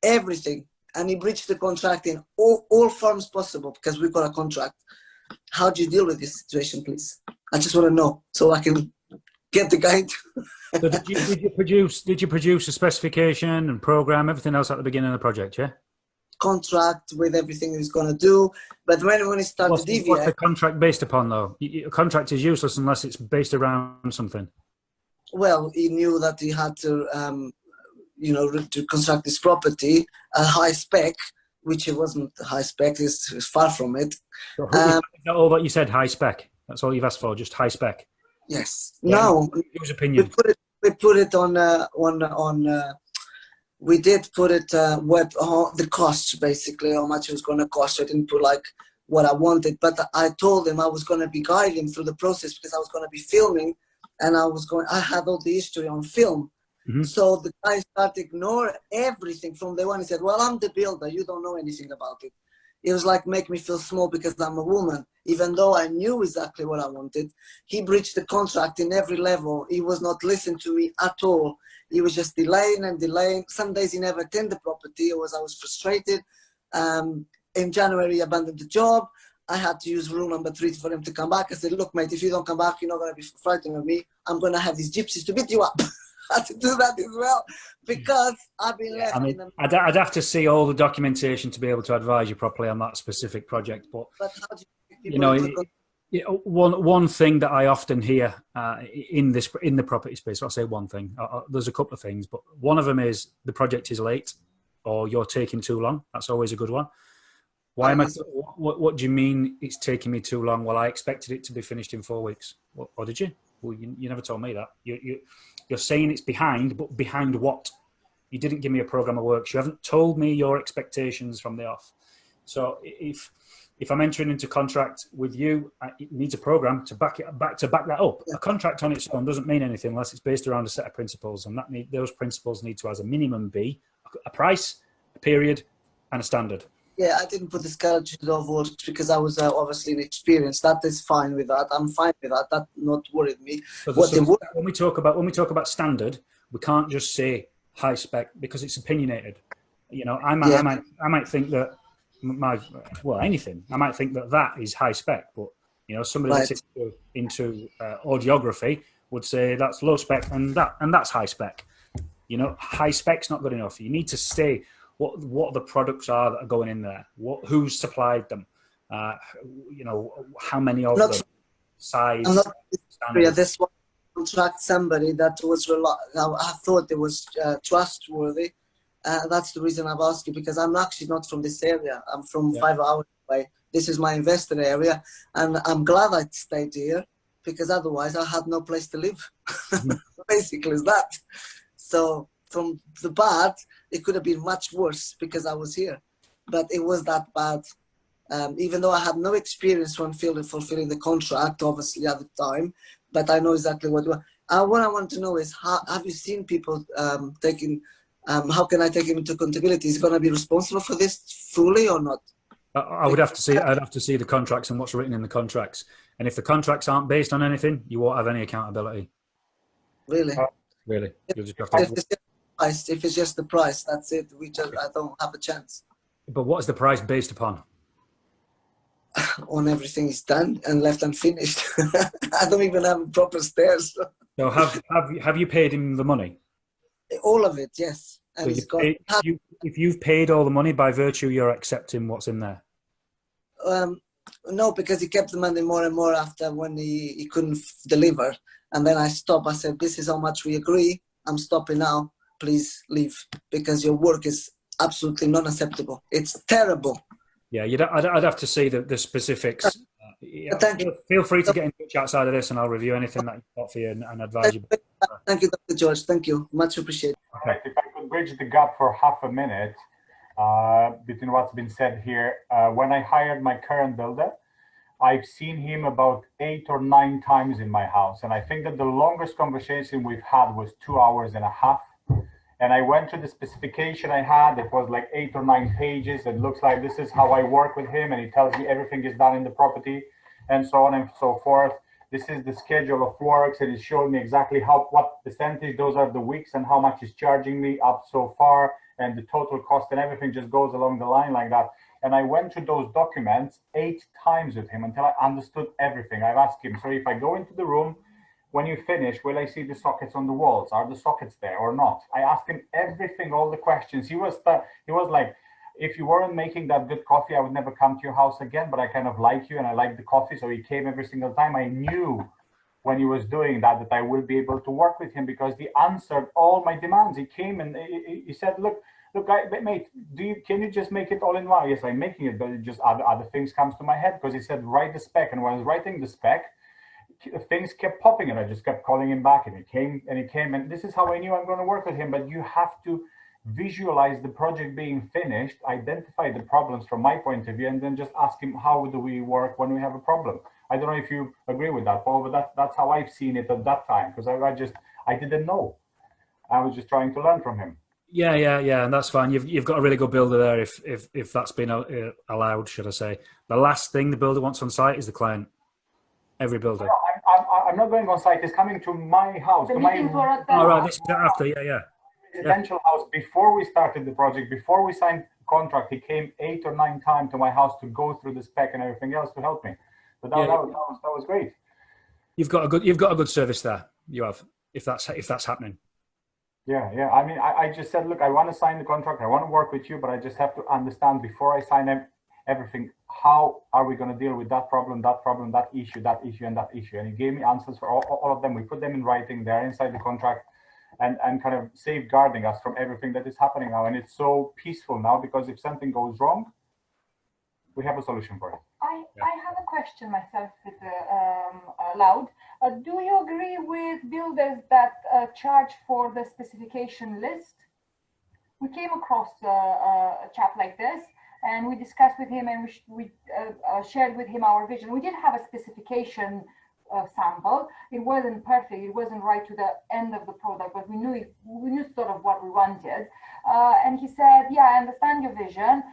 everything. And he breached the contract in all forms possible, because we've got a contract. How do you deal with this situation, please? I just want to know, so I can get the guide. So did you produce a specification and program, everything else at the beginning of the project, yeah? contract with everything he's going to do. But when he started What's deviate, the contract based upon, though? A contract is useless unless it's based around something. well, he knew that he had to, to construct this property a high spec, which it wasn't high spec. It's far from it. So is that all that you said? High spec. That's all you've asked for, just high spec. Yes. Yeah. No. Whose opinion? We put it on. We did put it the costs, basically how much it was going to cost. I didn't put like what I wanted, but I told him I was going to be guiding through the process because I was going to be filming, and I had all the history on film. Mm-hmm. So the guy started to ignore everything from day one. He said, "Well, I'm the builder. You don't know anything about it." It was like make me feel small because I'm a woman, even though I knew exactly what I wanted. He breached the contract in every level. He was not listening to me at all. He was just delaying and delaying. Some days he never attended the property. I was frustrated. In January, he abandoned the job. I had to use rule number 3 for him to come back. I said, "Look, mate, if you don't come back, you're not going to be frightened of me. I'm going to have these gypsies to beat you up." I had to do that as well because I've been left. I mean, I'd have to see all the documentation to be able to advise you properly on that specific project. But how do one thing that I often hear in the property space, I'll say one thing. There's a couple of things, but one of them is the project is late or you're taking too long. That's always a good one. Why am I? What do you mean it's taking me too long? Well, I expected it to be finished in 4 weeks. Or did you? Well, you never told me that. You're saying it's behind, but behind what? You didn't give me a program of works. You haven't told me your expectations from the off. So if I'm entering into contract with you, it needs a program to back that up. A contract on its own doesn't mean anything unless it's based around a set of principles, and those principles need to, as a minimum, be a price, a period, and a standard. Yeah, I didn't put the schedules of works because I was obviously inexperienced. That is fine with that. I'm fine with that. That not worried me. So when we talk about standard, we can't just say high spec because it's opinionated. You know, I might think that anything. I might think that is high spec, but you know, somebody that's into audiography would say that's low spec and that's high spec. You know, high spec's not good enough. You need to stay. What the products are that are going in there? Who's supplied them? You know, how many of them? Size. This one contract somebody that was I thought it was trustworthy. That's the reason I've asked you because I'm actually not from this area. I'm from 5 hours away. This is my investor area, and I'm glad I stayed here because otherwise I had no place to live. Basically, is that. So from the bad, it could have been much worse because I was here, but it was that bad. Even though I had no experience when fulfilling the contract, obviously at the time, but I know exactly what I want to know is have you seen people taking? How can I take him into accountability? Is he going to be responsible for this fully or not? I'd have to see the contracts and what's written in the contracts. And if the contracts aren't based on anything, you won't have any accountability. Really? Really? You'll just have to... If it's just the price, that's it. I don't have a chance. But what is the price based upon? On everything is done and left unfinished. I don't even have proper stairs. So have you paid him the money? All of it, yes. And so if you've paid all the money, by virtue, you're accepting what's in there? No, because he kept the money more and more after when he couldn't deliver. And then I stopped. I said, this is how much we agree. I'm stopping now. Please leave because your work is absolutely not acceptable. It's terrible. Yeah, I'd have to see the specifics. Thank you. Feel free to get in touch outside of this and I'll review anything that you've got for you and advise you. Thank you, Dr. George. Thank you. Much appreciated. Okay. If I could bridge the gap for half a minute between what's been said here. When I hired my current builder, I've seen him about 8 or 9 times in my house. And I think that the longest conversation we've had was 2 hours and a half. And I went through the specification I had. It was like 8 or 9 pages. It looks like this is how I work with him. And he tells me everything is done in the property and so on and so forth. This is the schedule of works. And he showed me exactly what percentage, those are the weeks and how much he's charging me up so far. And the total cost and everything just goes along the line like that. And I went through those documents 8 times with him until I understood everything. I've asked him, so if I go into the room, when you finish, will I see the sockets on the walls? Are the sockets there or not? I asked him everything, all the questions. He was like, if you weren't making that good coffee, I would never come to your house again, but I kind of like you and I like the coffee. So he came every single time. I knew when he was doing that I will be able to work with him because he answered all my demands. He came and he said, look, mate, can you just make it all in one? Yes, I'm making it, but it just other things comes to my head because he said, write the spec. And when I was writing the spec, things kept popping and I just kept calling him back and he came. And this is how I knew I'm going to work with him. But you have to visualize the project being finished, identify the problems from my point of view, and then just ask him, how do we work when we have a problem? I don't know if you agree with that, Paul, but that's how I've seen it at that time, because I didn't know. I was just trying to learn from him. Yeah, and that's fine. You've got a really good builder there. If that's been allowed, should I say? The last thing the builder wants on site is the client. Every builder. No, I'm not going on site. He's coming to my house. Oh, right. This is after. Yeah. Residential house. Before we started the project, before we signed the contract, he came 8 or 9 times to my house to go through the spec and everything else to help me. But that was great. You've got a good service there. You have, if that's happening. Yeah. I mean, I just said, look, I want to sign the contract. I want to work with you, but I just have to understand before I sign everything, how are we going to deal with that problem, that issue, and that issue. And he gave me answers for all of them. We put them in writing. They're inside the contract and kind of safeguarding us from everything that is happening now. And it's so peaceful now because if something goes wrong, we have a solution for it. I have a question myself, if allowed. Do you agree with builders that charge for the specification list? We came across a chap like this, and we discussed with him, and we shared with him our vision. We did have a specification sample. It wasn't perfect. It wasn't right to the end of the product, but we knew sort of what we wanted. And he said, "Yeah, I understand your vision."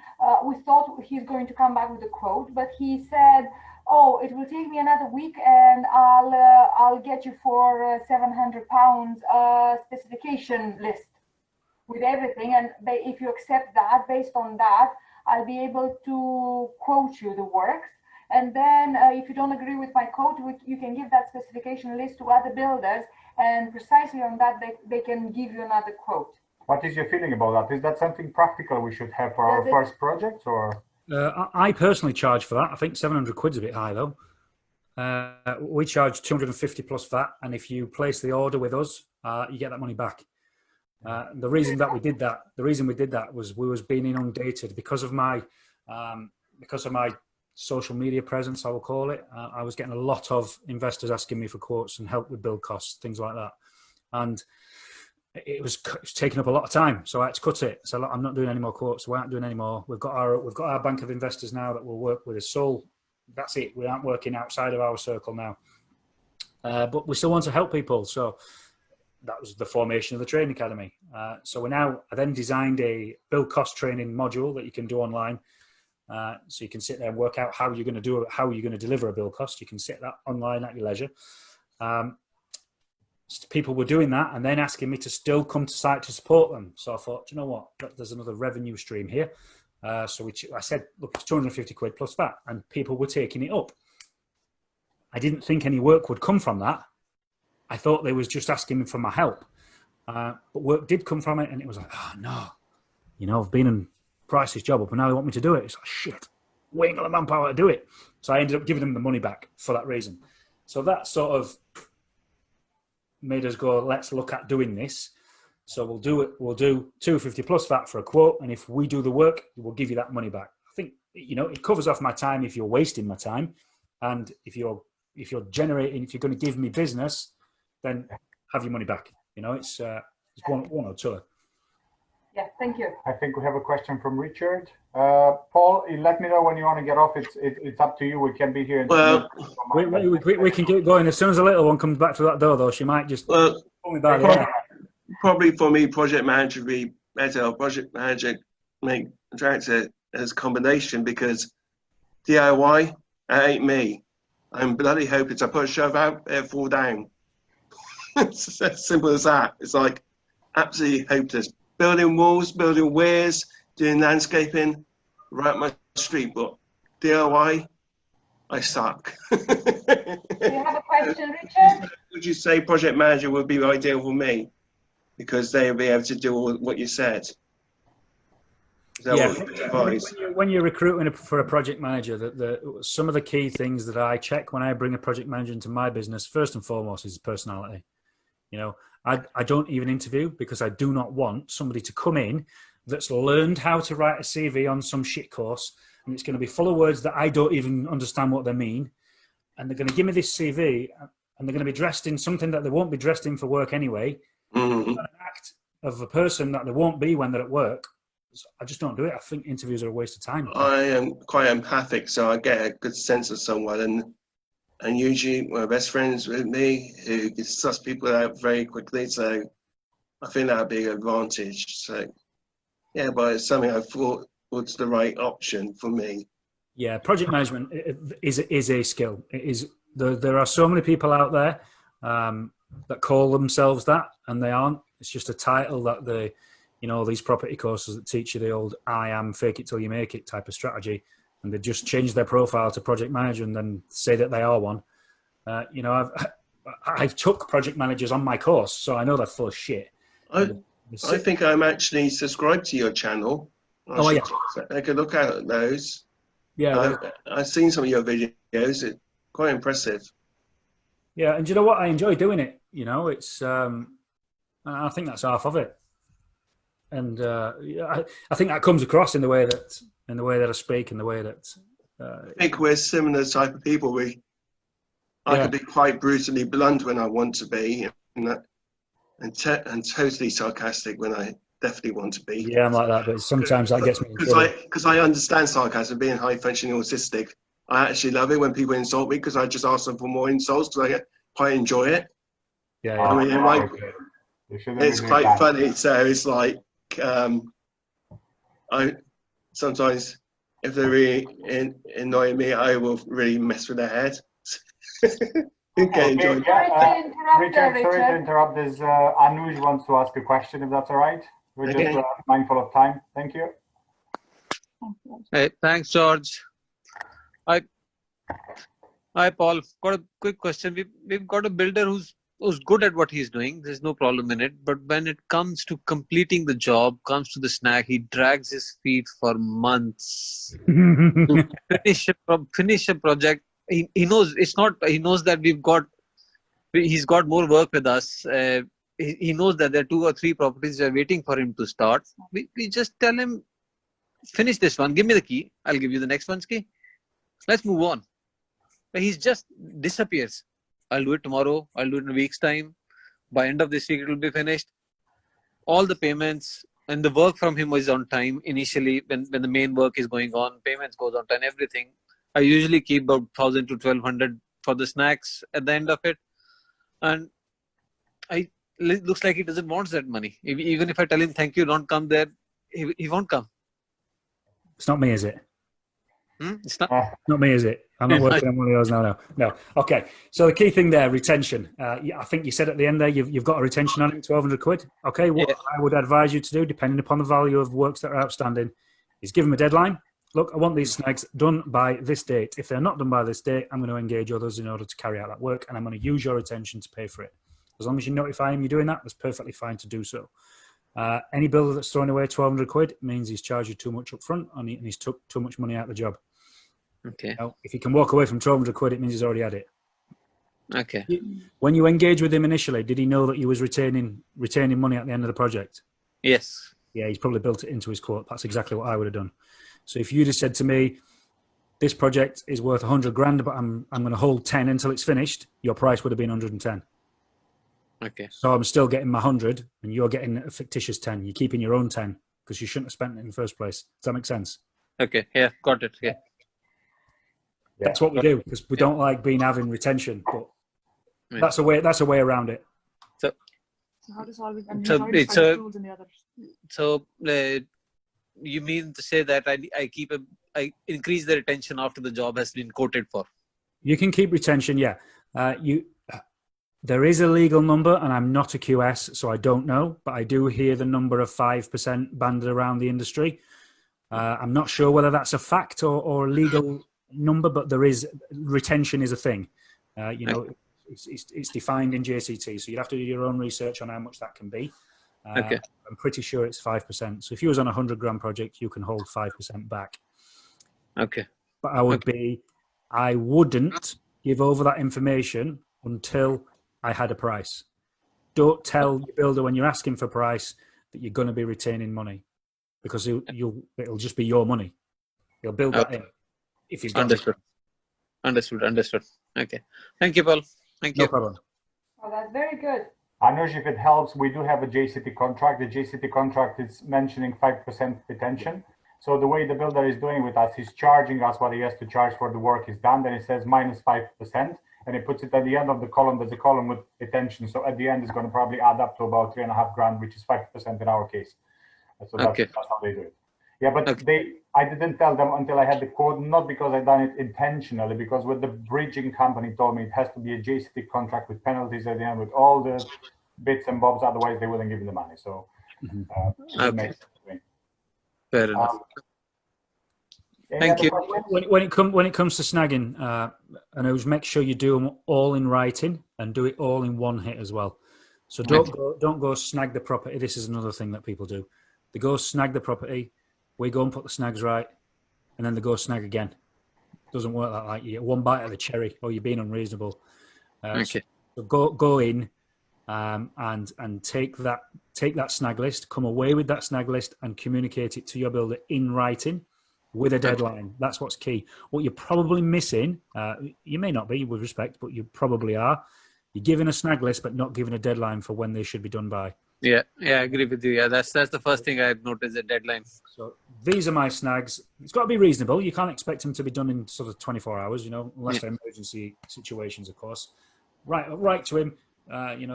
We thought he's going to come back with a quote, but he said, "Oh, it will take me another week, and I'll get you for £700 specification list with everything. And if you accept that, based on that, I'll be able to quote you the works. And then if you don't agree with my quote, you can give that specification list to other builders, and precisely on that, they can give you another quote." What is your feeling about that? Is that something practical we should have for our first project, or? I personally charge for that. I think 700 quid's a bit high though. We charge 250 plus VAT, and if you place the order with us, you get that money back. The reason we did that was we was being inundated because of my social media presence, I will call it. I was getting a lot of investors asking me for quotes and help with build costs, things like that, and it was taking up a lot of time. So I had to cut it. So I'm not doing any more quotes. We aren't doing any more. We've got our bank of investors now that will work with us. So that's it. We aren't working outside of our circle now, but we still want to help people. So that was the formation of the training academy. I then designed a build cost training module that you can do online. So you can sit there and work out how you're going to deliver a build cost. You can sit that online at your leisure. People were doing that and then asking me to still come to site to support them. So I thought, you know what, there's another revenue stream here. I said, look, it's 250 quid plus that, and people were taking it up. I didn't think any work would come from that. I thought they was just asking me for my help. But work did come from it, and it was like, oh no, I've been and priced this job up and now they want me to do it. It's like, shit, we ain't got the manpower to do it. So I ended up giving them the money back for that reason. So that sort of made us go, let's look at doing this. So we'll do 250 plus VAT for a quote, and if we do the work, we'll give you that money back. I think, it covers off my time if you're wasting my time, and if you're generating, if you're going to give me business, then have your money back. It's one or two. Yeah, thank you. I think we have a question from Richard. Paul, let me know when you want to get off. It's up to you. We can be here. Well, we can get going as soon as the little one comes back to that door, though. She might just pull me by the hair. Probably for me, project manager would be better. Project manager make contractor as a combination, because DIY, that ain't me. I'm bloody hopeless. I put a shove out, it fall down. It's as simple as that. It's like absolutely hopeless. Building walls, building weirs, doing landscaping, right up my street. But DIY, I suck. Do you have a question, Richard? Would you say project manager would be ideal for me? Because they'll be able to do all what you said. Is that Yeah, what you would advise? when you're recruiting for a project manager, some of the key things that I check when I bring a project manager into my business, first and foremost, is personality. You know, I don't even interview, because I do not want somebody to come in that's learned how to write a CV on some shit course, and it's going to be full of words that I don't even understand what they mean, and they're going to give me this CV, and they're going to be dressed in something that they won't be dressed in for work anyway, Mm-hmm. an act of a person that they won't be when they're at work. I just don't do it. I think interviews are a waste of time. I am quite empathic, so I get a good sense of someone, and usually my best friends with me who can suss people out very quickly. So I think that would be an advantage. So yeah, but it's something I thought was the right option for me. Yeah, project management is a skill. It is. There are so many people out there that call themselves that, and they aren't. It's just a title that these property courses that teach you the old "I am fake it till you make it" type of strategy, and they just change their profile to project manager and then say that they are one. I took project managers on my course, so I know they're full of shit. I think I'm actually subscribed to your channel. I could look at those. Yeah, I've seen some of your videos. It's quite impressive. Yeah, and you know what? I enjoy doing it. It's I think that's half of it. And I think that comes across in the way that I speak, in the way that I think we're similar type of people. I can be quite brutally blunt when I want to be, and totally sarcastic when I definitely want to be. Yeah, I'm like that, but sometimes that gets me in trouble. Because I understand sarcasm. Being high functioning autistic, I actually love it when people insult me, because I just ask them for more insults, because I quite enjoy it. Yeah. I mean, it's quite funny. So it's like, I sometimes, if they really annoy me, I will really mess with their head. Richard, sorry to interrupt. There's Anuj wants to ask a question, if that's all right. We're just mindful of time. Thank you. Hey, thanks, George. Hi, Paul. Got a quick question. We've got a builder who's good at what he's doing. There's no problem in it. But when it comes to completing the job, comes to the snag, he drags his feet for months to finish a project. He knows it's not. He knows that he's got more work with us. He knows that there are 2 or 3 properties that are waiting for him to start. We just tell him, finish this one. Give me the key. I'll give you the next one's key. Let's move on. But he just disappears. I'll do it tomorrow. I'll do it in a week's time. By end of this week, it will be finished. All the payments and the work from him was on time initially. When the main work is going on, payments goes on time, everything. I usually keep about 1,000 to 1,200 for the snacks at the end of it. And it looks like he doesn't want that money. Even if I tell him, thank you, don't come there, he won't come. It's not me, is it? It's not. Not me, is it? I'm not working on one of those now. No. Okay. So the key thing there, retention. I think you said at the end there, you've got a retention on it, 1,200 quid. Okay. What I would advise you to do, depending upon the value of works that are outstanding, is give them a deadline. Look, I want these snags done by this date. If they're not done by this date, I'm going to engage others in order to carry out that work, and I'm going to use your retention to pay for it. As long as you notify him you're doing that, that's perfectly fine to do so. Any builder that's throwing away 1,200 quid means he's charged you too much up front, and he's took too much money out of the job. Okay. Now, if he can walk away from 1,200 quid, it means he's already had it. Okay. When you engage with him initially, did he know that you was retaining money at the end of the project? Yes. Yeah, he's probably built it into his quote. That's exactly what I would have done. So if you'd have said to me, this project is worth 100 grand, but I'm going to hold 10 until it's finished, your price would have been 110. Okay. So I'm still getting my 100 and you're getting a fictitious 10. You're keeping your own 10 because you shouldn't have spent it in the first place. Does that make sense? Okay. Yeah. Got it. Yeah. That's what we do because we don't like having retention, but that's a way around it. So how does all the rules and the others? So you mean to say that I increase the retention after the job has been quoted for? You can keep retention, yeah. There is a legal number, and I'm not a QS, so I don't know, but I do hear the number of 5% banded around the industry. I'm not sure whether that's a fact or a legal number, but retention is a thing. It's defined in JCT, so you have to do your own research on how much that can be. Okay. I'm pretty sure it's 5%. So if you was on a 100 grand project, you can hold 5% back. Okay. But I wouldn't give over that information until I had a price. Don't tell your builder when you're asking for price that you're going to be retaining money, because it'll just be your money. He'll build that in if he's got Understood. Okay. Thank you, Paul. Thank you. No problem. Oh, that's very good. Anuj, if it helps, we do have a JCT contract. The JCT contract is mentioning 5% retention. So the way the builder is doing with us, he's charging us what he has to charge for the work is done. Then it says minus 5%, and he puts it at the end of the column. There's a column with retention. So at the end, it's going to probably add up to about 3.5 grand, which is 5% in our case. So that's how they do it. Yeah, but I didn't tell them until I had the quote, not because I done it intentionally, because what the bridging company told me, it has to be a JCT contract with penalties at the end, with all the bits and bobs. Otherwise, they wouldn't give you the money. So it makes sense to me. Fair enough. Thank you. When it comes to snagging, Anuj, make sure you do them all in writing and do it all in one hit as well. So don't go snag the property. This is another thing that people do. They go snag the property. We go and put the snags right, and then they go snag again. Doesn't work that like you get one bite of the cherry, or you're being unreasonable. So go in and take that snag list, come away with that snag list, and communicate it to your builder in writing with a deadline. That's what's key. What you're probably missing, you may not be with respect, but you probably are. You're giving a snag list, but not giving a deadline for when they should be done by. Yeah, I agree with you. Yeah, that's the first thing I've noticed, a deadline. So these are my snags. It's got to be reasonable. You can't expect them to be done in sort of 24 hours, unless they're emergency situations, of course. Right to him,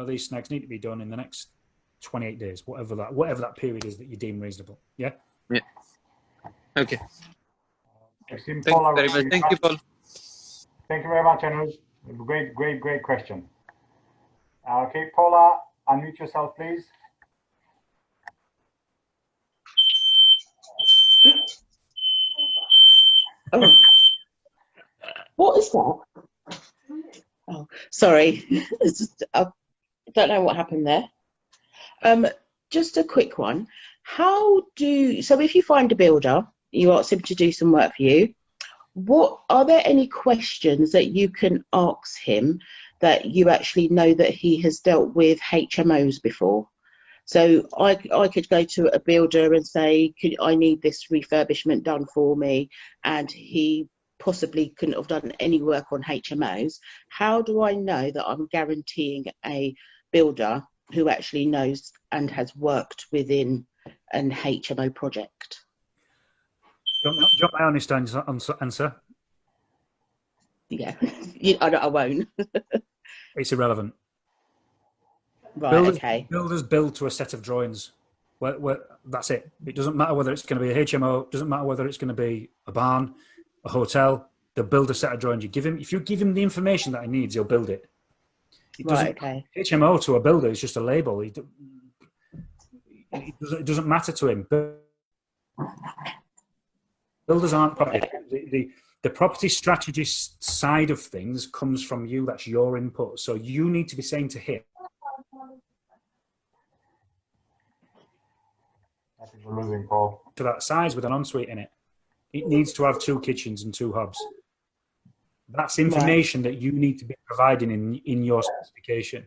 these snags need to be done in the next 28 days, whatever that period is that you deem reasonable. Yeah? Yeah. Okay. Thank you very much. Thank you, Paul. Thank you very much, Anuj. Great question. Okay, Paula, unmute yourself, please. Oh. What is that? Oh, sorry. I don't know what happened there. Just a quick one. So if you find a builder, you ask him to do some work for you, are there any questions that you can ask him that you actually know that he has dealt with HMOs before? So I could go to a builder and say, I need this refurbishment done for me, and he possibly couldn't have done any work on HMOs. How do I know that I'm guaranteeing a builder who actually knows and has worked within an HMO project? Do you want my honest answer? Yeah, I won't. It's irrelevant. Right, Builders build to a set of drawings. That's it. It doesn't matter whether it's going to be a HMO. It doesn't matter whether it's going to be a barn, a hotel. They'll build a set of drawings. If you give him the information that he needs, he'll build it. HMO to a builder is just a label. It doesn't matter to him. Builders aren't property. The property strategist side of things comes from you. That's your input. So you need to be saying to him, I think we're losing Paul. To that size with an ensuite in it. It needs to have 2 kitchens and 2 hobs. That's information that you need to be providing in your specification.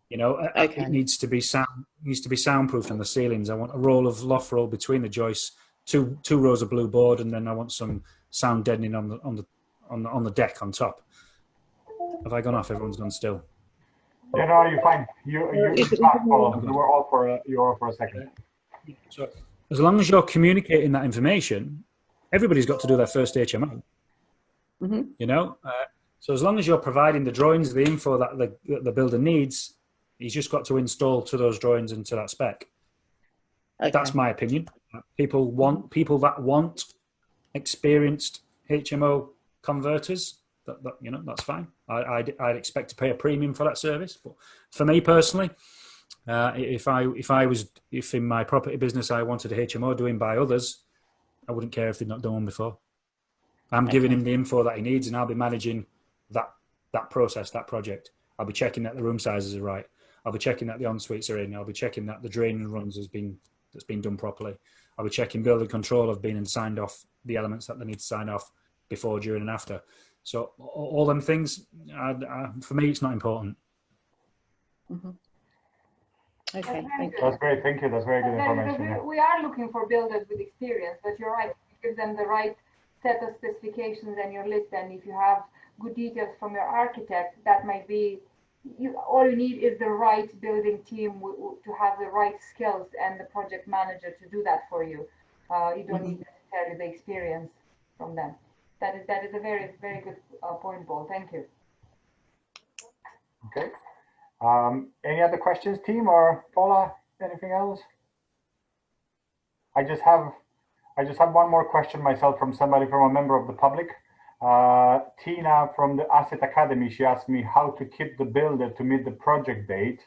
It needs to be soundproof in the ceilings. I want a roll of loft roll between the joists, two rows of blue board, and then I want some sound deadening on the deck on top. Have I gone off? Everyone's gone still. Yeah, no, you're fine. You're back, Paul. You were all for a second. So as long as you're communicating that information, everybody's got to do their first HMO. Mm-hmm. So as long as you're providing the drawings, the info that the builder needs, he's just got to install to those drawings and to that spec. Okay. That's my opinion. People that want experienced HMO converters. That's fine. I'd expect to pay a premium for that service. But for me personally, if in my property business I wanted a HMO doing by others, I wouldn't care if they'd not done one before. I'm giving him the info that he needs, and I'll be managing that process, that project. I'll be checking that the room sizes are right. I'll be checking that the en-suites are in. I'll be checking that the draining runs that's been done properly. I'll be checking building control have been and signed off the elements that they need to sign off before, during, and after. So all them things, for me, it's not important. Mm-hmm. Okay, thank you. That's great. Thank you. That's very good information. We are looking for builders with experience, but you're right. Give them the right set of specifications and your list, and if you have good details from your architect, that might be. All you need is the right building team to have the right skills and the project manager to do that for you. You don't need necessarily the experience from them. That is a very, very good point, Paul. Thank you. Okay. Any other questions, team, or Paula? Anything else? I just have one more question myself from a member of the public. Tina from the Asset Academy, she asked me how to keep the builder to meet the project date.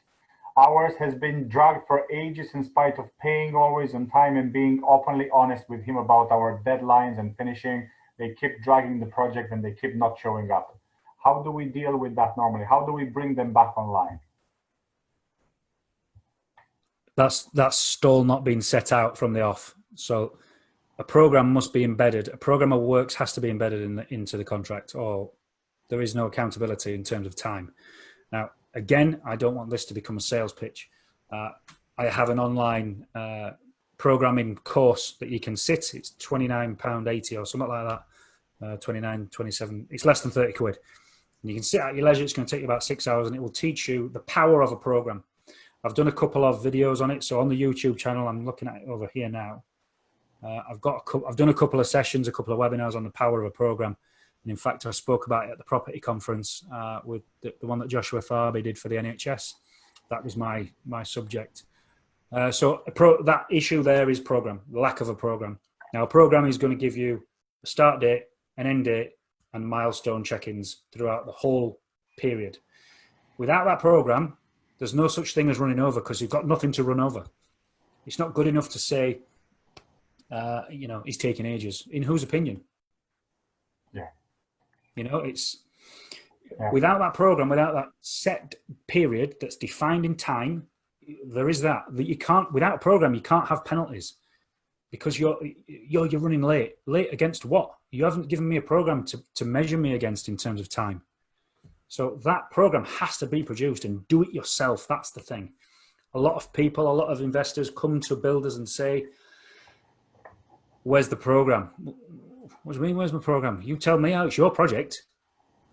Ours has been dragged for ages in spite of paying always on time and being openly honest with him about our deadlines and finishing. They keep dragging the project and they keep not showing up. How do we deal with that normally? How do we bring them back online? That's stall not being set out from the off. So a program must be embedded. A program of works has to be embedded into the contract, or there is no accountability in terms of time. Now, again, I don't want this to become a sales pitch. I have an online programming course that you can sit. It's £29.80 or something like that. 29, 27. It's less than 30 quid. And you can sit at your leisure. It's going to take you about 6 hours, and it will teach you the power of a program. I've done a couple of videos on it. So on the YouTube channel, I'm looking at it over here now. I've done a couple of sessions, a couple of webinars on the power of a program. And in fact, I spoke about it at the property conference with the one that Joshua Farby did for the NHS. That was my subject. So that issue there is program, the lack of a program. Now, a program is going to give you a start date, an end date, and milestone check-ins throughout the whole period. Without that program, there's no such thing as running over, because you've got nothing to run over. It's not good enough to say, he's taking ages. In whose opinion? Yeah. Without that program, without that set period that's defined in time, there is that you can't. Without a program, you can't have penalties, because you're running late. Late against what? You haven't given me a program to measure me against in terms of time. So that program has to be produced, and do it yourself. That's the thing. A lot of people, a lot of investors come to builders and say, where's the program? What do you mean, where's my program? You tell me how it's your project.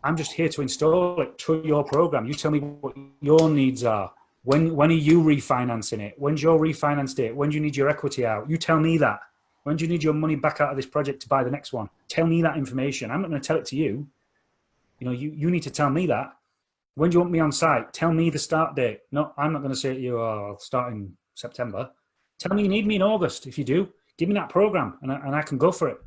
I'm just here to install it to your program. You tell me what your needs are. When are you refinancing it? When's your refinance date? When do you need your equity out? You tell me that. When do you need your money back out of this project to buy the next one? Tell me that information. I'm not going to tell it to you. You need to tell me that. When do you want me on site? Tell me the start date. No, I'm not going to say to you, I'll start in September. Tell me you need me in August. If you do, give me that program and I can go for it.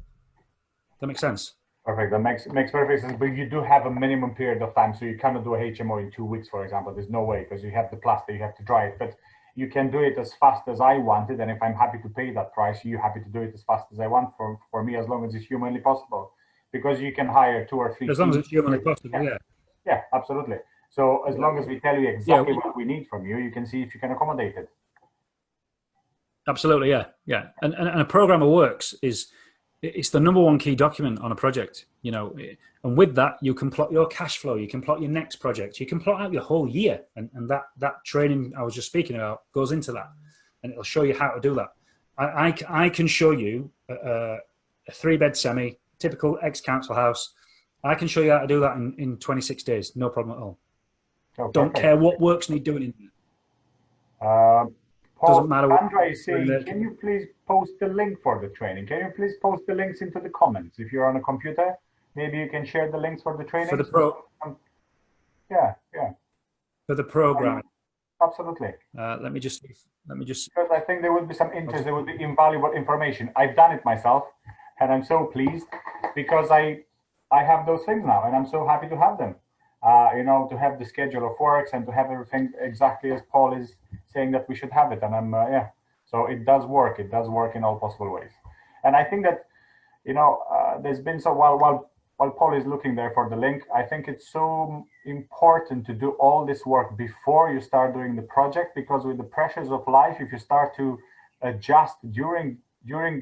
That makes sense. Perfect. That makes perfect sense. But you do have a minimum period of time. So you cannot do a HMO in 2 weeks, for example. There's no way, because you have the plaster, you have to dry it. But you can do it as fast as I want it. And if I'm happy to pay that price, you're happy to do it as fast as I want for me, as long as it's humanly possible. Because you can hire 2 or 3 as long as it's humanly possible, yeah. Yeah, absolutely. So as long as we tell you exactly what we need from you, you can see if you can accommodate it. Absolutely, yeah. And a program of works it's the number one key document on a project, and with that, you can plot your cash flow, you can plot your next project, you can plot out your whole year. And that training I was just speaking about goes into that, and it'll show you how to do that. I can show you a 3-bed semi, typical ex-council house. I can show you how to do that in 26 days, no problem at all. Okay. Don't care what works need doing in there. Paul, doesn't matter. Sandra is saying, can you please post the link for the training? Can you please post the links into the comments? If you're on a computer, maybe you can share the links for the training. For the yeah. For the program. Absolutely. Let me just. Because I think there would be some interest. There would be invaluable information. I've done it myself, and I'm so pleased because I have those things now, and I'm so happy to have them. To have the schedule of works and to have everything exactly as Paul is saying that we should have it. And I'm, so it does work. It does work in all possible ways. And I think that, there's been while while Paul is looking there for the link, I think it's so important to do all this work before you start doing the project, because with the pressures of life, if you start to adjust during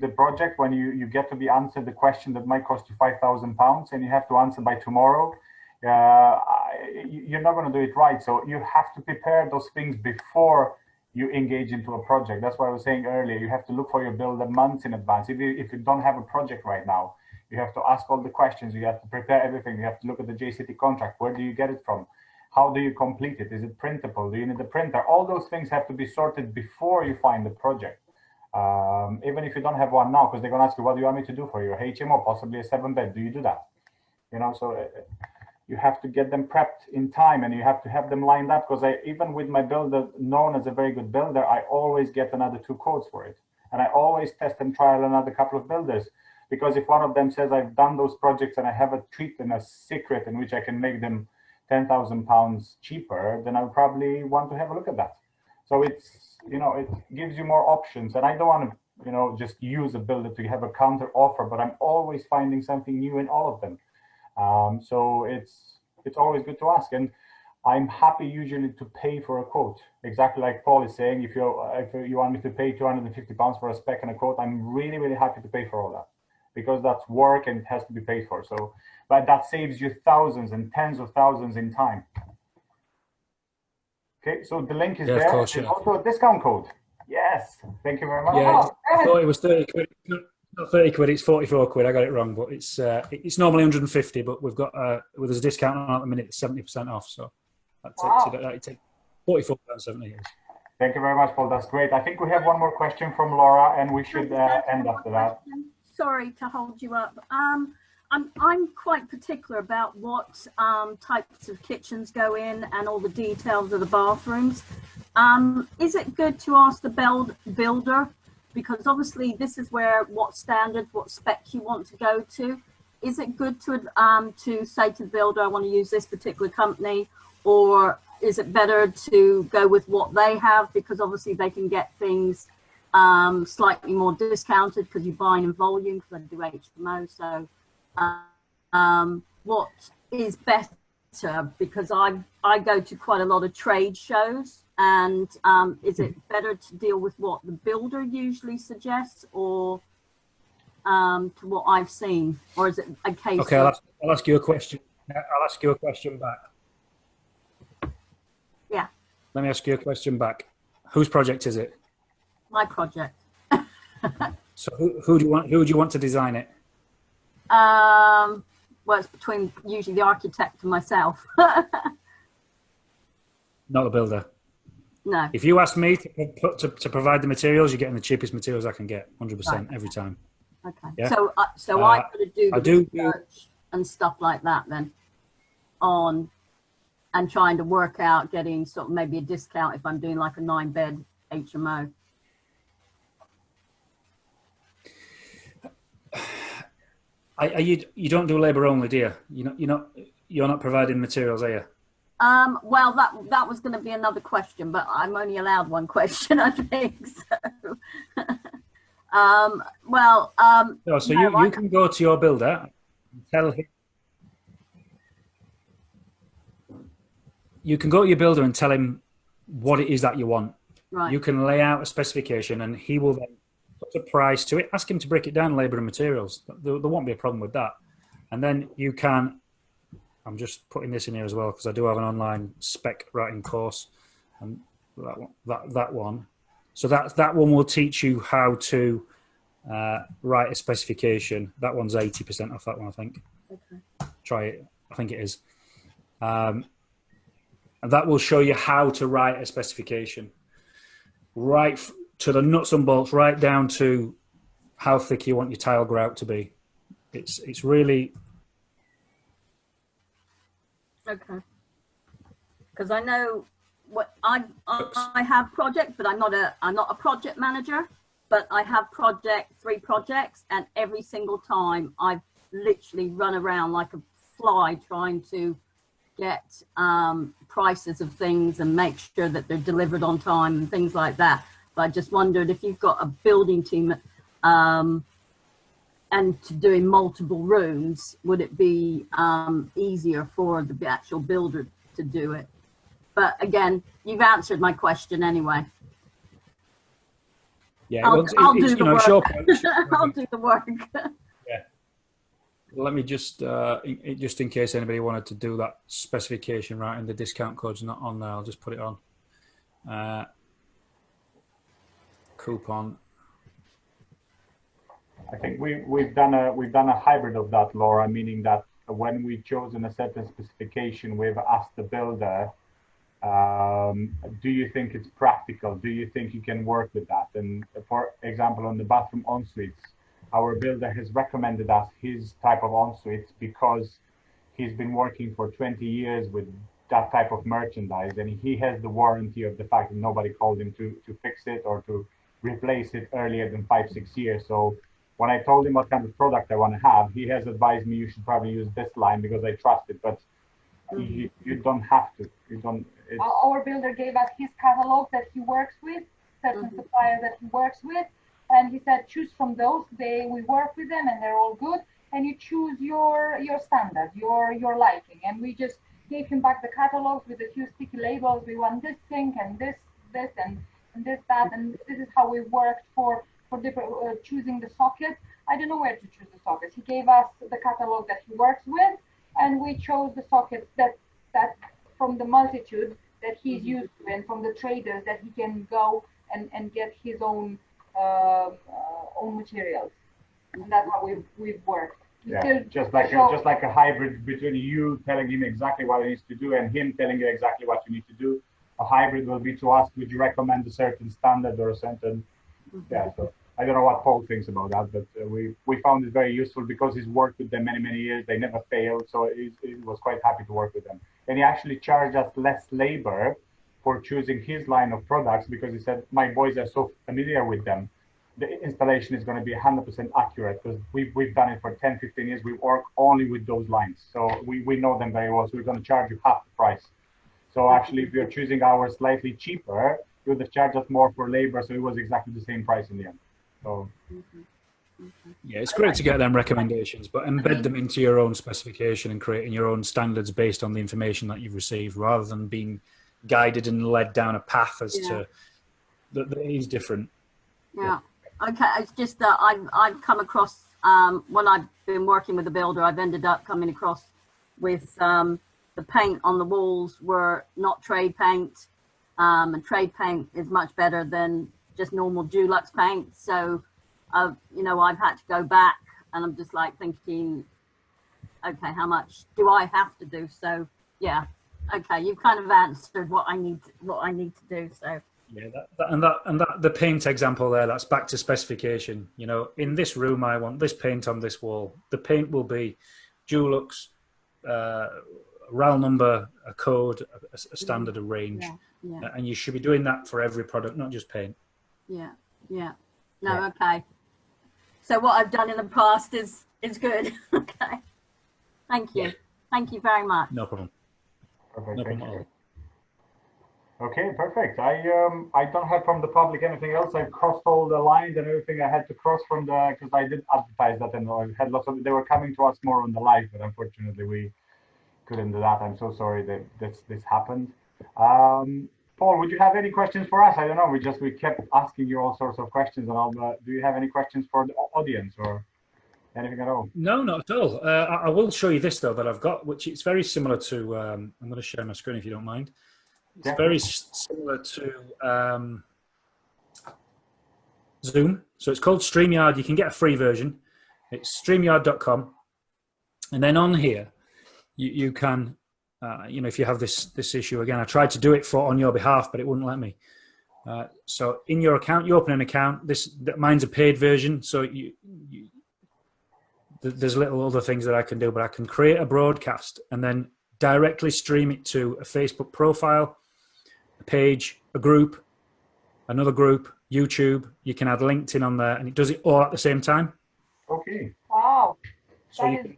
the project, when you get to be answered the question that might cost you £5,000 and you have to answer by tomorrow, you're not going to do it right. So you have to prepare those things before you engage into a project. That's what I was saying earlier. You have to look for your builder months in advance. If you don't have a project right now, you have to ask all the questions. You have to prepare everything. You have to look at the JCT contract. Where do you get it from? How do you complete it? Is it printable? Do you need a printer? All those things have to be sorted before you find the project. Even if you don't have one now, because they're going to ask you, what do you want me to do for you? HMO, possibly a 7-bed. Do you do that? You know, so you have to get them prepped in time, and you have to have them lined up, because even with my builder, known as a very good builder, I always get another 2 quotes for it. And I always test and trial another couple of builders, because if one of them says I've done those projects and I have a treat and a secret in which I can make them £10,000 cheaper, then I'll probably want to have a look at that. So it's, you know, it gives you more options. And I don't want to, you know, just use a builder to have a counter offer, but I'm always finding something new in all of them. So it's always good to ask, and I'm happy usually to pay for a quote. Exactly like Paul is saying, if you want me to pay £250 for a spec and a quote, I'm really, really happy to pay for all that, because that's work and it has to be paid for. So, but that saves you thousands and tens of thousands in time. Okay, so the link is there. Of course, yeah. There's also a discount code. Yes, thank you very much. Yeah, I thought it was 30 quid. Not 30 quid, it's 44 quid. I got it wrong, but it's normally 150, but we've got with a discount on at the minute, it's 70% off. So that takes it £44.70. Thank you very much, Paul. That's great. I think we have one more question from Laura, and we should end after that. Sorry to hold you up. I'm quite particular about what types of kitchens go in and all the details of the bathrooms. Is it good to ask the builder? Because obviously this is where what standards, what spec you want to go to. Is it good to say to the builder, I want to use this particular company, or is it better to go with what they have, because obviously they can get things slightly more discounted because you're buying in volume, because I do HMO. So what is better? Because I go to quite a lot of trade shows. And is it better to deal with what the builder usually suggests, or to what I've seen, or is it a case? Okay, I'll ask you a question. I'll ask you a question back. Yeah. Let me ask you a question back. Whose project is it? My project. So who do you want to design it? Well, it's between usually the architect and myself. Not the builder. No. If you ask me to provide the materials, you're getting the cheapest materials I can get, 100% every time. Okay. Yeah? So I got to do the research and stuff like that then, and trying to work out getting sort of maybe a discount if I'm doing like a 9-bed HMO. You don't do labour only, do you? You're not providing materials, are you? Well, that was going to be another question, but I'm only allowed one question, I think. So, so you can go to your builder and tell him. You can go to your builder and tell him what it is that you want. Right. You can lay out a specification, and he will then put a price to it. Ask him to break it down, labour and materials. There won't be a problem with that. And then you can. I'm just putting this in here as well because I do have an online spec writing course, and that one. So that one will teach you how to write a specification. That one's 80% off. That one, I think. Okay. Try it. I think it is. And that will show you how to write a specification, right to the nuts and bolts, right down to how thick you want your tile grout to be. It's really. Okay. Because I know what I have projects, but I'm not a project manager. But I have 3 projects, and every single time I've literally run around like a fly trying to get prices of things and make sure that they're delivered on time and things like that. But I just wondered if you've got a building team and to doing multiple rooms, would it be easier for the actual builder to do it? But again, you've answered my question anyway. Yeah, I'll do the work. Sure. I'll do the work. Yeah. Let me just in case anybody wanted to do that specification right, and the discount code's not on there, I'll just put it on. Coupon. I think we've done a hybrid of that, Laura, meaning that when we've chosen a certain specification, we've asked the builder, do you think it's practical? Do you think you can work with that? And for example, on the bathroom en-suites, our builder has recommended us his type of en-suites because he's been working for 20 years with that type of merchandise, and he has the warranty of the fact that nobody called him to fix it or to replace it earlier than 5-6 years. So when I told him what kind of product I want to have, he has advised me you should probably use this line because I trust it, but you don't have to. You don't. Our builder gave us his catalog that he works with, certain suppliers that he works with, and he said choose from those. We work with them and they're all good, and you choose your standard, your liking. And we just gave him back the catalogs with a few sticky labels. We want this pink and this and this that, and this is how we worked for different choosing the socket. I don't know where to choose the sockets. He gave us the catalog that he works with, and we chose the sockets that from the multitude that he's used to, and from the traders that he can go and get his own materials. And that's how we've worked. Yeah, just like a hybrid between you telling him exactly what he needs to do and him telling you exactly what you need to do. A hybrid will be to ask, would you recommend a certain standard or a certain, yeah, so I don't know what Paul thinks about that, but we found it very useful because he's worked with them many years. They never failed, so he was quite happy to work with them. And he actually charged us less labor for choosing his line of products because he said, my boys are so familiar with them. The installation is going to be 100% accurate because we've done it for 10-15 years. We work only with those lines, so we know them very well. So we're going to charge you half the price. So actually, if you're choosing ours slightly cheaper, you would have charged us more for labor, so it was exactly the same price in the end. So yeah, it's great to get them recommendations, but embed them into your own specification and creating your own standards based on the information that you've received, rather than being guided and led down a path as to that is different. Yeah. Okay, it's just that I've come across when I've been working with a builder, I've ended up coming across with the paint on the walls were not trade paint, and trade paint is much better than just normal Dulux paint. So, you know, I've had to go back, and I'm just like thinking, okay, how much do I have to do? So, yeah, okay, you've kind of answered what I need to do. So. Yeah, the paint example there, that's back to specification. You know, in this room, I want this paint on this wall. The paint will be Dulux, RAL number, a code, a standard, a range. Yeah. And you should be doing that for every product, not just paint. Yeah. No, okay. So what I've done in the past is good. Okay. Thank you. Yeah. Thank you very much. No problem. Perfect. No problem at all. Okay, perfect. I don't have from the public anything else. I've crossed all the lines and everything I had to cross from because I did advertise that, and I had lots of. They were coming to us more on the live, but unfortunately we couldn't do that. I'm so sorry that this happened. Paul, would you have any questions for us? I don't know. We kept asking you all sorts of questions, and all. Do you have any questions for the audience or anything at all? No, not at all. I will show you this though that I've got, which is very similar to. I'm going to share my screen if you don't mind. It's very similar to Zoom. So it's called StreamYard. You can get a free version. It's StreamYard.com. And then on here, you can, you know, if you have this issue again, I tried to do it on your behalf, but it wouldn't let me. So in your account, you open an account. Mine's a paid version. So there's little other things that I can do, but I can create a broadcast and then directly stream it to a Facebook profile, a page, a group, another group, YouTube. You can add LinkedIn on there, and it does it all at the same time. Okay. Wow. So you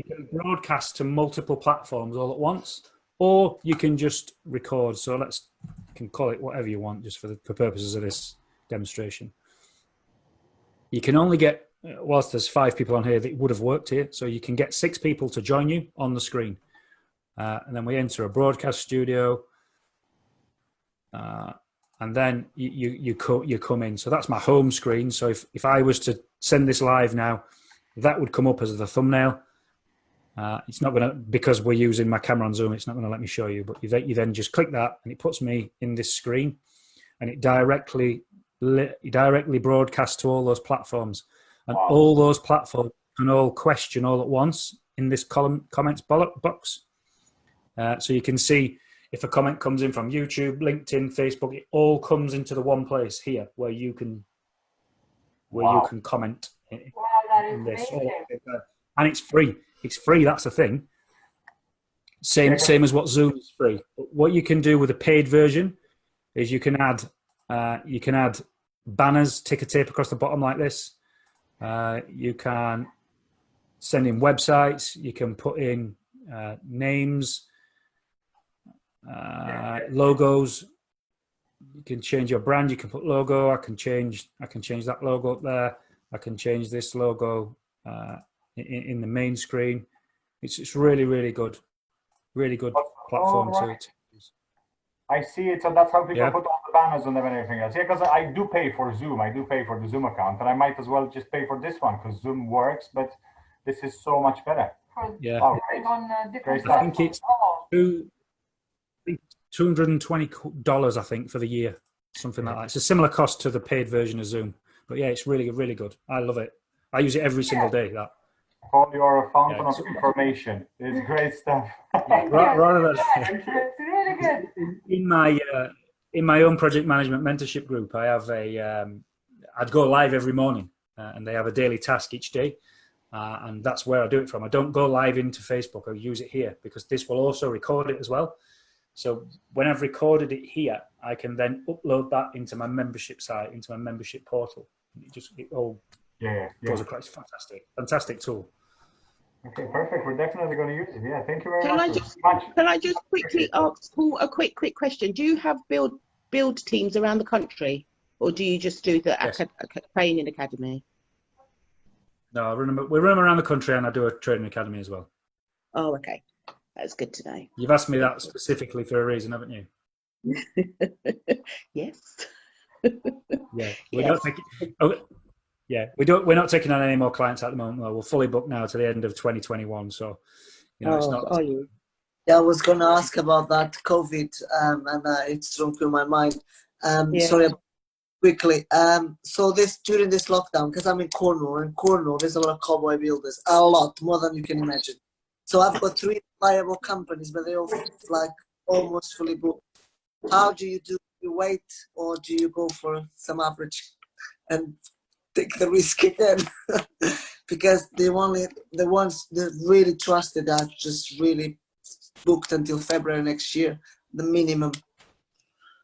can broadcast to multiple platforms all at once, or you can just record. So you can call it whatever you want, just for purposes of this demonstration. You can only get whilst there's 5 people on here that would have worked here, so you can get 6 people to join you on the screen. And then we enter a broadcast studio. And then you come in. So that's my home screen. So if I was to send this live now, that would come up as the thumbnail. It's not going to, because we're using my camera on Zoom, it's not going to let me show you. But you then just click that, and it puts me in this screen, and it directly broadcasts to all those platforms, and all those platforms can all question all at once in this comments box. So you can see. If a comment comes in from YouTube, LinkedIn, Facebook, it all comes into the one place here where you can comment in this. And it's free. It's free. That's the thing. Same as what Zoom is free. But what you can do with a paid version is you can add banners, ticker tape across the bottom like this. You can send in websites. You can put in names. Logos. You can change your brand. You can put logo. I can change that logo up there. I can change this logo in the main screen. It's really, really good. Really good platform to use. I see it. So that's how people put all the banners on them and everything else. Yeah, because I do pay for Zoom. I do pay for the Zoom account, and I might as well just pay for this one because Zoom works. But this is so much better. Yeah. Oh, great stuff. I think it's $220, I think, for the year, something like that. It's a similar cost to the paid version of Zoom, but yeah, it's really, really good. I love it. I use it every single day. That. Paul, you're a fountain of information. It's great stuff. Rather than it's really good. In my own project management mentorship group, I have I'd go live every morning, and they have a daily task each day. And that's where I do it from. I don't go live into Facebook. I use it here because this will also record it as well. So when I've recorded it here, I can then upload that into my membership site, into my membership portal. It all goes across. It's fantastic tool. Okay, perfect. We're definitely going to use it. Yeah, thank you very much. Can I just quickly ask Paul a quick question? Do you have build teams around the country, or do you just do the training academy? No, we run them around the country, and I do a training academy as well. Oh, okay. That's good to know. You've asked me that specifically for a reason, haven't you? Yes. Yeah. We're not taking on any more clients at the moment. Well, we're fully booked now to the end of 2021. So, it's not. Are you? Yeah, I was going to ask about that COVID, and it's run through my mind. Sorry, quickly. So during this lockdown, because I'm in Cornwall, and Cornwall, there's a lot of cowboy builders, a lot more than you can imagine. So I've got 3 viable companies, but they're all like almost fully booked. How do you do? You wait, or do you go for some average and take the risk again? Because the ones that really trusted are just really booked until February next year, the minimum.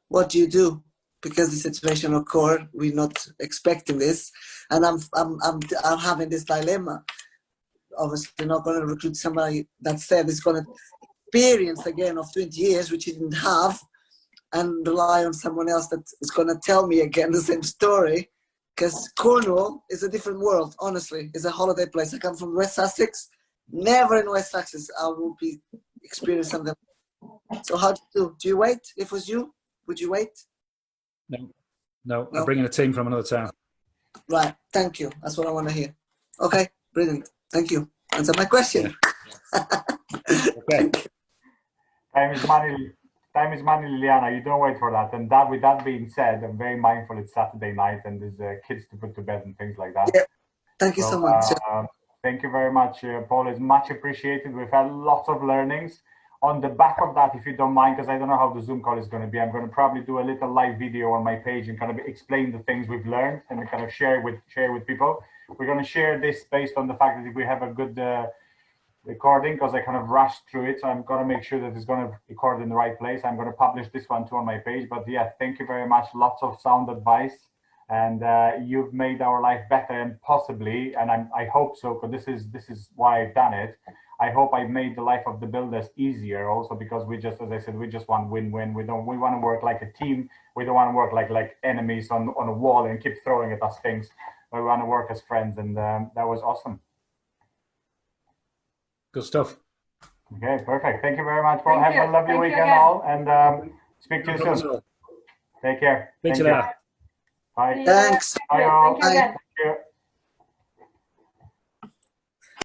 What do you do? Because the situation occurred, we're not expecting this, and I'm having this dilemma. Obviously not going to recruit somebody that said is going to experience again of 20 years, which he didn't have, and rely on someone else that is going to tell me again the same story. Because Cornwall is a different world, honestly. It's a holiday place. I come from West Sussex. Never in West Sussex I will be experiencing them. So how do you do? Do you wait? If it was you, would you wait? No. I'm bringing a team from another town. Right. Thank you. That's what I want to hear. Okay. Brilliant. Thank you. Answer my question. Okay. Time is money, Liliana. You don't wait for that. And with that being said, I'm very mindful it's Saturday night and there's kids to put to bed and things like that. Yeah. Thank you so much. Thank you very much, Paul. It's much appreciated. We've had lots of learnings. On the back of that, if you don't mind, because I don't know how the Zoom call is going to be, I'm going to probably do a little live video on my page and kind of explain the things we've learned and kind of share with people. We're going to share this based on the fact that if we have a good recording, because I kind of rushed through it, so I'm going to make sure that it's going to record in the right place. I'm going to publish this one too on my page. But yeah, thank you very much. Lots of sound advice, and you've made our life better, and possibly, and I hope so, because this is why I've done it. I hope I've made the life of the builders easier also, because we just, as I said, we just want win-win. We want to work like a team. We don't want to work like enemies on a wall and keep throwing at us things. we want to work as friends, and that was awesome. Good stuff. Okay, perfect. Thank you very much, Paul. Thank Have you. a lovely Thank you weekend, again. all, and speak to No you problem at soon. all. Take care. Speak Thank to you you. later. Bye. See you. Thanks. Bye, all. Thank you again. Thank you.